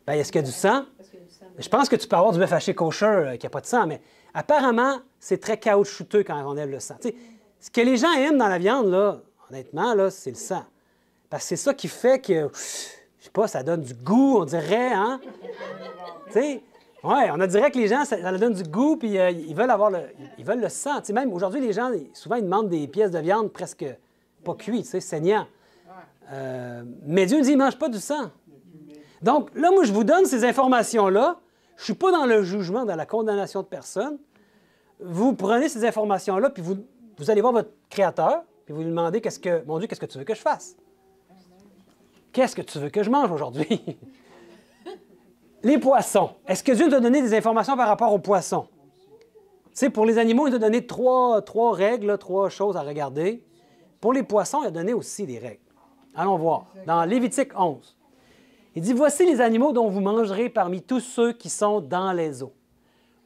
Bien, est-ce qu'il y a du sang? Je pense que tu peux avoir du bœuf haché kosher qui n'a pas de sang, mais apparemment, c'est très caoutchouteux quand on enlève le sang. Tu sais, ce que les gens aiment dans la viande, là, honnêtement, là, c'est le sang. Parce que c'est ça qui fait que, je sais pas, ça donne du goût, on dirait, hein? Tu sais, ouais, on dirait que les gens, ça leur donne du goût, puis ils veulent le sang. Tu sais, même aujourd'hui, les gens, souvent, ils demandent des pièces de viande presque pas cuites, tu sais, saignant. Mais Dieu dit, ne mange pas du sang. Donc, là, moi, je vous donne ces informations-là. Je ne suis pas dans le jugement, dans la condamnation de personne. Vous prenez ces informations-là, puis vous allez voir votre Créateur, puis vous lui demandez, mon Dieu, qu'est-ce que tu veux que je fasse? Qu'est-ce que tu veux que je mange aujourd'hui? Les poissons. Est-ce que Dieu nous a donné des informations par rapport aux poissons? Tu sais, pour les animaux, il nous a donné trois règles, trois choses à regarder. Pour les poissons, il a donné aussi des règles. Allons voir. Dans Lévitique 11. Il dit, « Voici les animaux dont vous mangerez parmi tous ceux qui sont dans les eaux.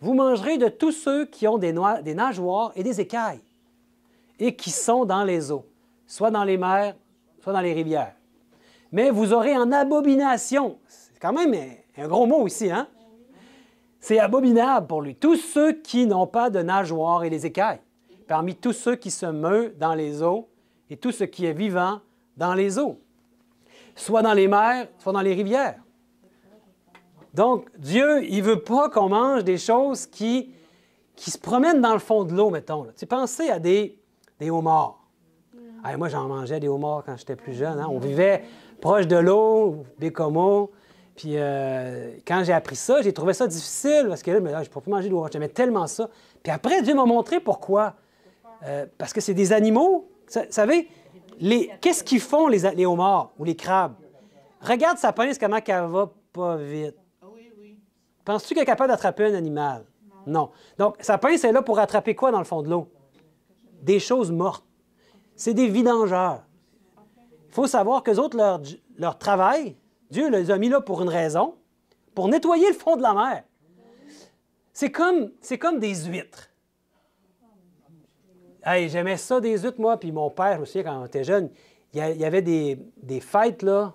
Vous mangerez de tous ceux qui ont des nageoires et des écailles, et qui sont dans les eaux, soit dans les mers, soit dans les rivières. Mais vous aurez en abomination, c'est quand même un gros mot ici, hein? C'est abominable pour lui. Tous ceux qui n'ont pas de nageoires et des écailles, parmi tous ceux qui se meuvent dans les eaux, et tout ce qui est vivant dans les eaux. Soit dans les mers, soit dans les rivières. » Donc, Dieu, il ne veut pas qu'on mange des choses qui se promènent dans le fond de l'eau, mettons. Tu sais, pensez à des homards. Hey, moi, j'en mangeais des homards quand j'étais plus jeune. Hein? On vivait proche de l'eau, Bécomo. Puis quand j'ai appris ça, j'ai trouvé ça difficile parce que là, je ne peux pas manger de homard. J'aimais tellement ça. Puis après, Dieu m'a montré pourquoi. Parce que c'est des animaux. Vous savez, qu'est-ce qu'ils font, les homards ou les crabes? Regarde sa pince, comment elle va pas vite. Oui, oui. Penses-tu qu'elle est capable d'attraper un animal? Non. Donc, sa pince est là pour attraper quoi dans le fond de l'eau? Des choses mortes. C'est des vidangeurs. Il faut savoir qu'eux autres, leur travail, Dieu les a mis là pour une raison, pour nettoyer le fond de la mer. C'est comme des huîtres. Hey, j'aimais ça, des huîtres, moi, puis mon père aussi, quand on était jeune, il y avait des fêtes, là,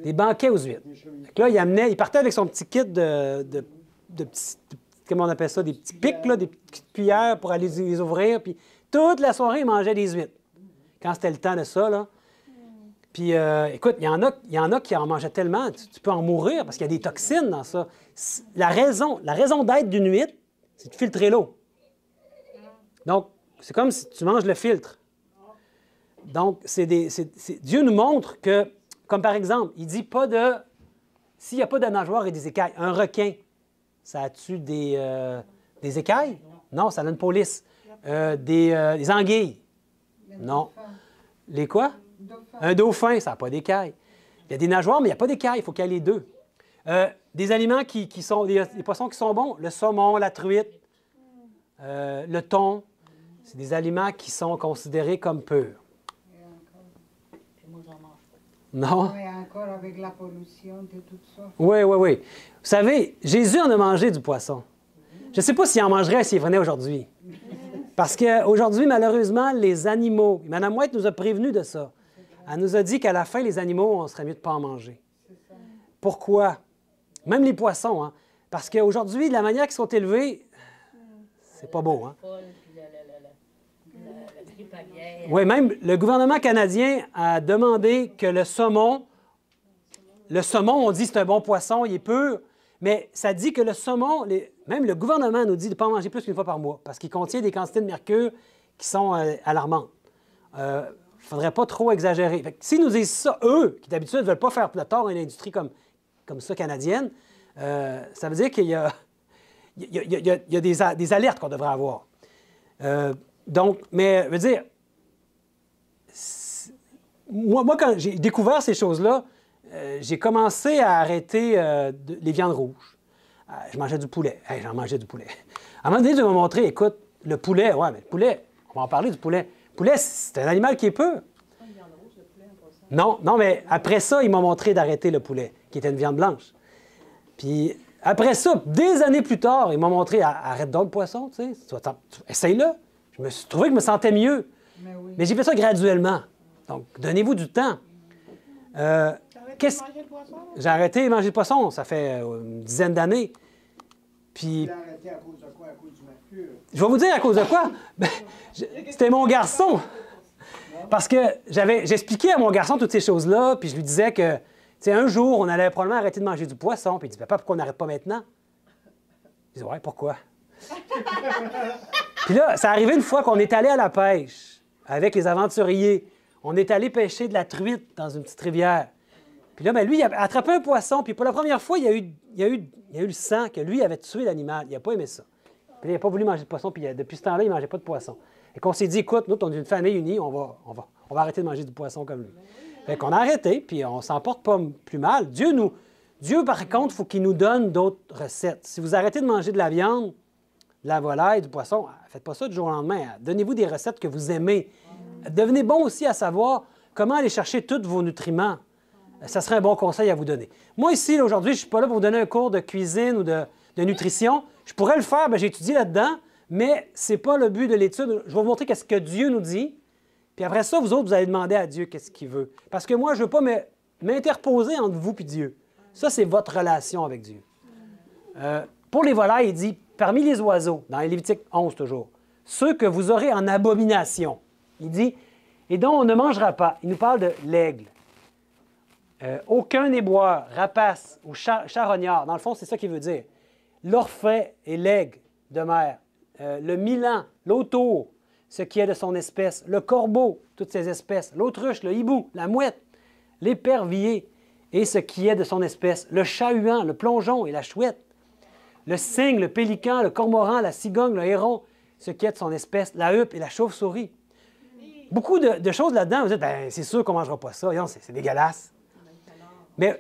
des banquets aux huîtres. Donc là, il partait avec son petit kit de petits, comment on appelle ça, des petits pics, là, des petites cuillères pour aller les ouvrir, puis toute la soirée, il mangeait des huîtres. Quand c'était le temps de ça, là. Puis, écoute, il y en a qui en mangeaient tellement, tu peux en mourir parce qu'il y a des toxines dans ça. La raison d'être d'une huître, c'est de filtrer l'eau. Donc, c'est comme si tu manges le filtre. Donc, Dieu nous montre que, comme par exemple, il dit pas de... S'il n'y a pas de nageoires et des écailles, un requin, ça a-tu des écailles? Non, ça a une police. Des anguilles? Non. Les quoi? Un dauphin, ça n'a pas d'écailles. Il y a des nageoires, mais il n'y a pas d'écailles, il faut qu'il y ait les deux. Des aliments qui sont... Des poissons qui sont bons, le saumon, la truite, le thon, c'est des aliments qui sont considérés comme purs. Non? Oui, encore avec la pollution de tout ça. Oui, oui, oui. Vous savez, Jésus en a mangé du poisson. Je ne sais pas s'il en mangerait s'il venait aujourd'hui. Parce qu'aujourd'hui, malheureusement, les animaux... Mme White nous a prévenus de ça. Elle nous a dit qu'à la fin, les animaux, on serait mieux de ne pas en manger. Pourquoi? Même les poissons, hein? Parce qu'aujourd'hui, de la manière qu'ils sont élevés, c'est pas beau, hein? Oui, même le gouvernement canadien a demandé que le saumon, on dit c'est un bon poisson, il est pur, mais ça dit que le saumon, même le gouvernement nous dit de ne pas en manger plus qu'une fois par mois, parce qu'il contient des quantités de mercure qui sont alarmantes. Il ne faudrait pas trop exagérer. S'ils nous disent ça, eux, qui d'habitude ne veulent pas faire de tort à une industrie comme ça canadienne, ça veut dire qu'il y a, des alertes qu'on devrait avoir. Donc, mais, je veux dire, moi, quand j'ai découvert ces choses-là, j'ai commencé à arrêter les viandes rouges. Je mangeais du poulet. Hey, j'en mangeais du poulet. À un moment donné, Dieu m'a montré, écoute, le poulet, ouais, mais le poulet, on va en parler du poulet. Le poulet, c'est un animal qui est pur. Non, mais après ça, il m'a montré d'arrêter le poulet, qui était une viande blanche. Puis après ça, des années plus tard, il m'a montré, arrête donc le poisson, tu sais, essaye-le. Je me suis trouvé que je me sentais mieux. Mais j'ai fait ça graduellement. Donc, donnez-vous du temps. J'ai arrêté de manger le poisson, ça fait une dizaine d'années. Puis... Tu l'as arrêté à cause de quoi? À cause du mercure? Je vais vous dire à cause de quoi. Ben, c'était mon garçon. Parce que j'expliquais à mon garçon toutes ces choses-là, puis je lui disais que, tu sais, un jour, on allait probablement arrêter de manger du poisson. Puis il dit, papa, pourquoi on n'arrête pas maintenant? Je dis, ouais, pourquoi? Puis là, ça arrivait une fois qu'on est allé à la pêche avec les aventuriers. On est allé pêcher de la truite dans une petite rivière. Puis là, ben, lui, il a attrapé un poisson, puis pour la première fois, il y a eu le sang que lui avait tué l'animal. Il n'a pas aimé ça. Puis il n'a pas voulu manger de poisson, puis depuis ce temps-là, il ne mangeait pas de poisson. Et qu'on s'est dit, écoute, nous, on est une famille unie, on va arrêter de manger du poisson comme lui. Fait qu'on a arrêté, puis on s'en porte pas plus mal. Dieu, par contre, il faut qu'il nous donne d'autres recettes. Si vous arrêtez de manger de la viande, de la volaille, du poisson, faites pas ça du jour au lendemain. Donnez-vous des recettes que vous aimez. Devenez bon aussi à savoir comment aller chercher tous vos nutriments. Ça serait un bon conseil à vous donner. Moi, ici, aujourd'hui, je ne suis pas là pour vous donner un cours de cuisine ou de nutrition. Je pourrais le faire, j'ai étudié là-dedans, mais ce n'est pas le but de l'étude. Je vais vous montrer qu'est-ce que Dieu nous dit. Puis après ça, vous autres, vous allez demander à Dieu qu'est-ce qu'il veut. Parce que moi, je ne veux pas m'interposer entre vous et Dieu. Ça, c'est votre relation avec Dieu. Pour les volailles, il dit, parmi les oiseaux, dans Lévitique 11 toujours, ceux que vous aurez en abomination. Il dit, et dont on ne mangera pas. Il nous parle de l'aigle. Aucun éboueur, rapace ou charognard. Dans le fond, c'est ça qu'il veut dire. L'orphet et l'aigle de mer. Le milan, l'autour, ce qui est de son espèce. Le corbeau, toutes ses espèces. L'autruche, le hibou, la mouette, l'épervier et ce qui est de son espèce. Le chat-huant, le plongeon et la chouette. Le cygne, le pélican, le cormoran, la cigogne, le héron, ce qui est de son espèce. La huppe et la chauve-souris. Beaucoup de choses là-dedans. Vous dites, ben, c'est sûr qu'on ne mangera pas ça. C'est dégueulasse. Mais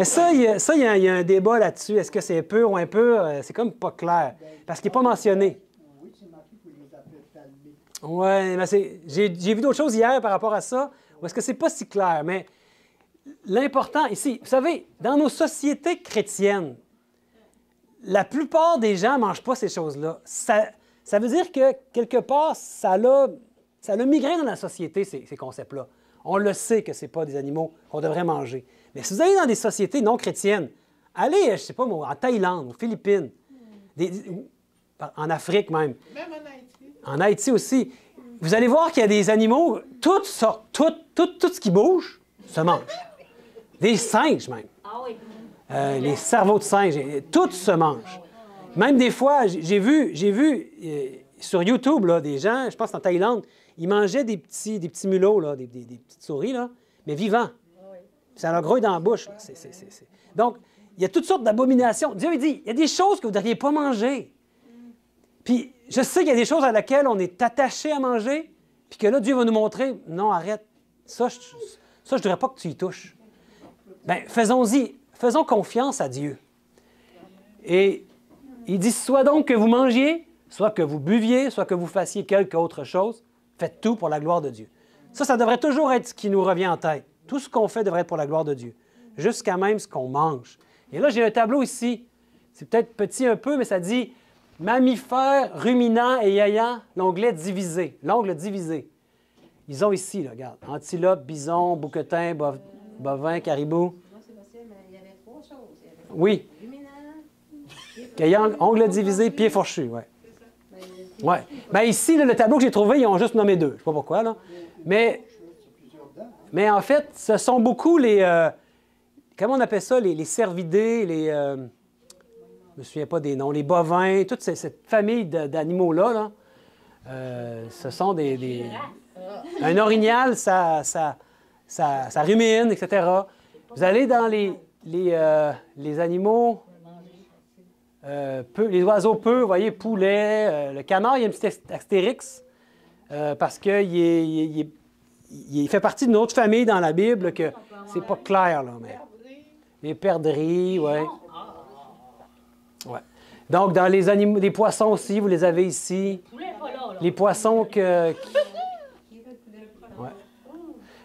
ça, il y a un débat là-dessus. Est-ce que c'est pur ou impur? C'est comme pas clair. Parce qu'il n'est pas mentionné. Oui, c'est marqué pour les appeler talmés. Oui, mais j'ai vu d'autres choses hier par rapport à ça. Ou est-ce que c'est pas si clair? Mais l'important ici, vous savez, dans nos sociétés chrétiennes, la plupart des gens ne mangent pas ces choses-là. Ça veut dire que, quelque part, ça a migré dans la société, ces concepts-là. On le sait que ce n'est pas des animaux qu'on devrait manger. Mais si vous allez dans des sociétés non chrétiennes, allez, je ne sais pas moi, en Thaïlande, aux Philippines, en Afrique même. Même en Haïti. En Haïti aussi. Vous allez voir qu'il y a des animaux, tout ce qui bouge se mange. Des singes même. Ah oui. Les cerveaux de singes, tout se mange. Même des fois, j'ai vu sur YouTube là, des gens, je pense en Thaïlande, ils mangeaient des petits mulots, là, des petites souris, là, mais vivants. Ça leur grouille dans la bouche. Donc, il y a toutes sortes d'abominations. Dieu il dit, il y a des choses que vous ne devriez pas manger. Puis, je sais qu'il y a des choses à laquelle on est attaché à manger, puis que là, Dieu va nous montrer, non, arrête, ça, je ne voudrais pas que tu y touches. Bien, faisons confiance à Dieu. Et il dit, soit donc que vous mangiez, soit que vous buviez, soit que vous fassiez quelque autre chose, faites tout pour la gloire de Dieu. Ça devrait toujours être ce qui nous revient en tête. Tout ce qu'on fait devrait être pour la gloire de Dieu, jusqu'à même ce qu'on mange. Et là, j'ai un tableau ici. C'est peut-être petit un peu, mais ça dit « mammifères, ruminants et ayant l'onglet divisé ». L'ongle divisé. Ils ont ici, là, regarde, antilope, bison, bouquetin, bovin, caribou. Moi, c'est possible, mais il y avait trois choses. Il y avait Oui. Ayant ongles divisés, pieds fourchus, oui. Oui. Bien, ici, là, le tableau que j'ai trouvé, ils ont juste nommé 2. Je ne sais pas pourquoi, là. Mais en fait, ce sont beaucoup les... comment on appelle ça? Les cervidés, les... je ne me souviens pas des noms. Les bovins, toute cette famille d'animaux-là, là, ce sont des... Un orignal, ça rumine, etc. Vous allez dans les animaux... les oiseaux peu, vous voyez, poulet, le canard, il y a un petit astérix parce qu'il il fait partie d'une autre famille dans la Bible que c'est pas clair, là, mais les perdrix, oui. Ouais. Donc, dans les animaux, les poissons aussi, vous les avez ici. Les poissons ouais.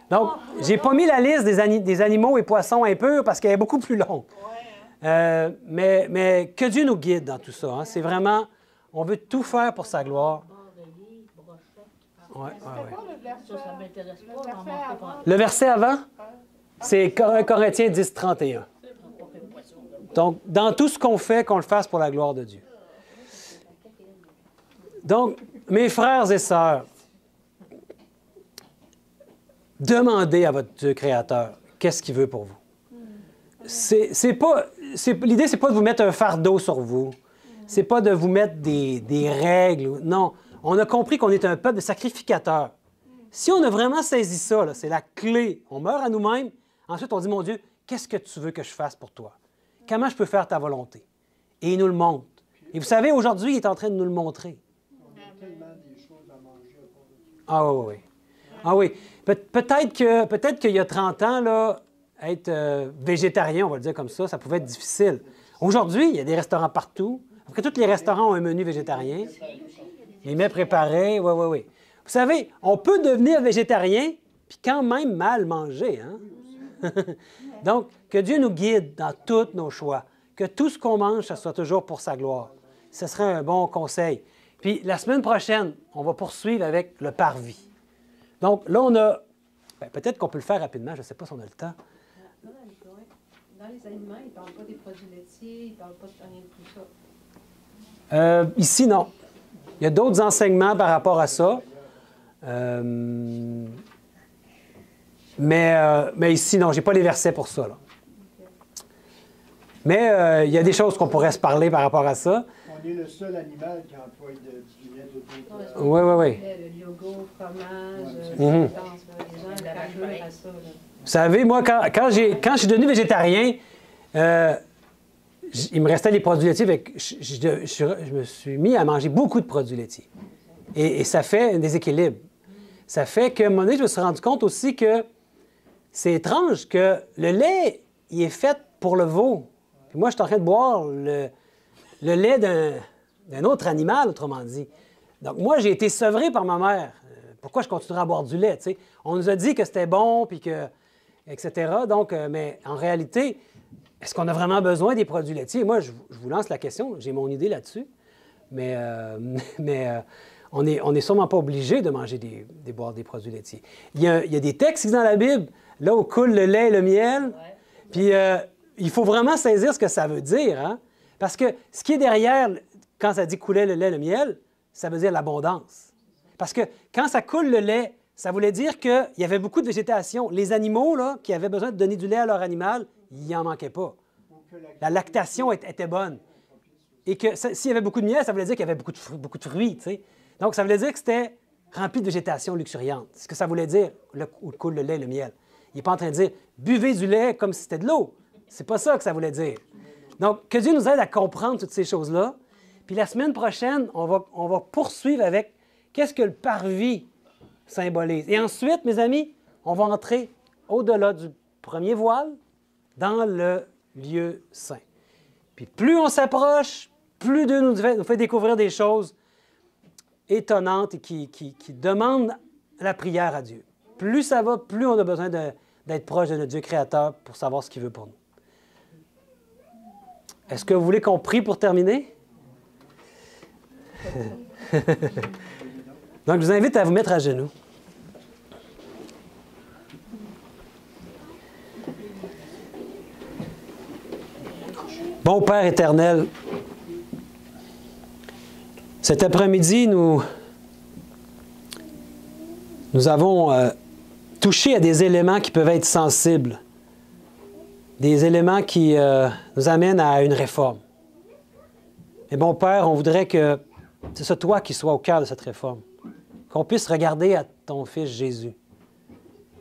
Donc, j'ai pas mis la liste des animaux et poissons impurs parce qu'elle est beaucoup plus longue. Mais que Dieu nous guide dans tout ça. Hein. C'est vraiment, on veut tout faire pour sa gloire. Ouais. Le verset avant, c'est Corinthiens 10, 31. Donc, dans tout ce qu'on fait, qu'on le fasse pour la gloire de Dieu. Donc, mes frères et sœurs, demandez à votre Dieu créateur qu'est-ce qu'il veut pour vous. L'idée, c'est pas de vous mettre un fardeau sur vous. C'est pas de vous mettre des règles. Non, on a compris qu'on est un peuple de sacrificateurs. Si on a vraiment saisi ça, c'est la clé. On meurt à nous-mêmes. Ensuite, on dit, mon Dieu, qu'est-ce que tu veux que je fasse pour toi? Comment je peux faire ta volonté? Et il nous le montre. Et vous savez, aujourd'hui, il est en train de nous le montrer. On a tellement des choses à manger. Ah oui. Ah oui. Peut-être qu'il y a 30 ans, là, être végétarien, on va le dire comme ça pouvait être difficile. Aujourd'hui, il y a des restaurants partout. Après, tous les restaurants ont un menu végétarien. Les mets préparés, oui. Vous savez, on peut devenir végétarien puis quand même mal manger. Hein? Donc, que Dieu nous guide dans tous nos choix. Que tout ce qu'on mange, ça soit toujours pour sa gloire. Ce serait un bon conseil. Puis, la semaine prochaine, on va poursuivre avec le parvis. Donc, là, on a... peut-être qu'on peut le faire rapidement. Je ne sais pas si on a le temps. Dans les aliments, ils ne parlent pas des produits laitiers, ils ne parlent pas de rien de tout ça. Ici, non. Il y a d'autres enseignements par rapport à ça. Mais ici, non, je n'ai pas les versets pour ça. Là. Mais il y a des choses qu'on pourrait se parler par rapport à ça. On est le seul animal qui emploie du lait de Oui. Le yogourt, fromage, les gens ils à ça. Là. Vous savez, moi, quand je suis devenu végétarien, il me restait des produits laitiers. Je me suis mis à manger beaucoup de produits laitiers. Et ça fait un déséquilibre. Ça fait qu'à un moment donné, je me suis rendu compte aussi que c'est étrange que le lait, il est fait pour le veau. Puis moi, je suis en train de boire le lait d'un autre animal, autrement dit. Donc, moi, j'ai été sevré par ma mère. Pourquoi je continuerai à boire du lait? T'sais? On nous a dit que c'était bon, puis que, etc. Donc, mais en réalité, est-ce qu'on a vraiment besoin des produits laitiers? Moi, je vous lance la question. J'ai mon idée là-dessus. Mais on n'est sûrement pas obligé de manger boire des produits laitiers. Il y a des textes dans la Bible, là où coule le lait et le miel. Puis, il faut vraiment saisir ce que ça veut dire. Hein? Parce que ce qui est derrière, quand ça dit couler le lait et le miel, ça veut dire l'abondance. Parce que quand ça coule le lait, ça voulait dire qu'il y avait beaucoup de végétation. Les animaux là, qui avaient besoin de donner du lait à leur animal, il n'en manquait pas. La lactation était bonne. Et que s'il y avait beaucoup de miel, ça voulait dire qu'il y avait beaucoup de fruits. T'sais. Donc, ça voulait dire que c'était rempli de végétation luxuriante. C'est ce que ça voulait dire, où coule le lait et le miel. Il n'est pas en train de dire « buvez du lait comme si c'était de l'eau ». C'est pas ça que ça voulait dire. Donc, que Dieu nous aide à comprendre toutes ces choses-là. Puis la semaine prochaine, on va poursuivre avec qu'est-ce que le parvis symbolise. Et ensuite, mes amis, on va entrer au-delà du premier voile dans le lieu saint. Puis plus on s'approche, plus Dieu nous fait découvrir des choses étonnantes et qui demandent la prière à Dieu. Plus ça va, plus on a besoin d'être proche de notre Dieu créateur pour savoir ce qu'il veut pour nous. Est-ce que vous voulez qu'on prie pour terminer? Donc, je vous invite à vous mettre à genoux. Bon Père éternel, cet après-midi, nous avons touché à des éléments qui peuvent être sensibles, des éléments qui nous amènent à une réforme. Et bon Père, on voudrait que c'est ça, toi, qui sois au cœur de cette réforme, qu'on puisse regarder à ton Fils Jésus.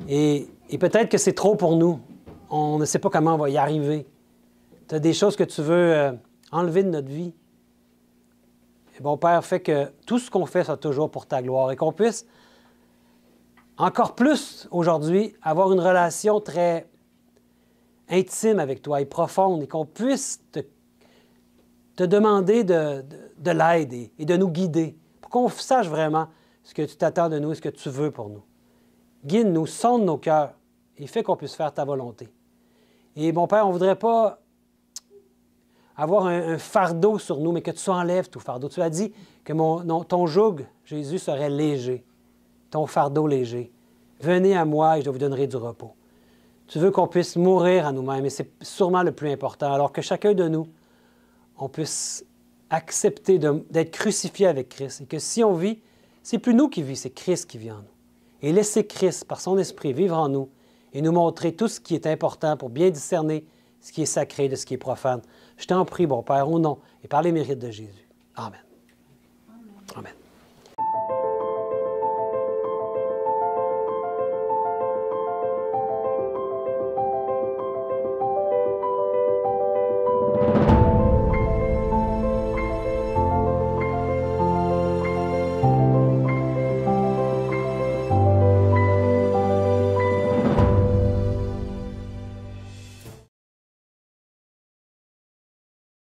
Et peut-être que c'est trop pour nous. On ne sait pas comment on va y arriver. Tu as des choses que tu veux enlever de notre vie. Et bon Père, fais que tout ce qu'on fait soit toujours pour ta gloire et qu'on puisse encore plus aujourd'hui avoir une relation très intime avec toi et profonde et qu'on puisse te demander de l'aide et de nous guider pour qu'on sache vraiment ce que tu t'attends de nous et ce que tu veux pour nous. Guide-nous, sonde nos cœurs et fais qu'on puisse faire ta volonté. Et mon Père, on ne voudrait pas avoir un fardeau sur nous, mais que tu enlèves tout fardeau. Tu as dit que ton joug, Jésus, serait léger, ton fardeau léger. Venez à moi et je vous donnerai du repos. Tu veux qu'on puisse mourir à nous-mêmes et c'est sûrement le plus important. Alors que chacun de nous, on puisse accepter d'être crucifié avec Christ et que si on vit, c'est plus nous qui vivons, c'est Christ qui vit en nous. Et laisser Christ, par son esprit, vivre en nous et nous montrer tout ce qui est important pour bien discerner ce qui est sacré de ce qui est profane. Je t'en prie, bon Père, au nom et par les mérites de Jésus. Amen.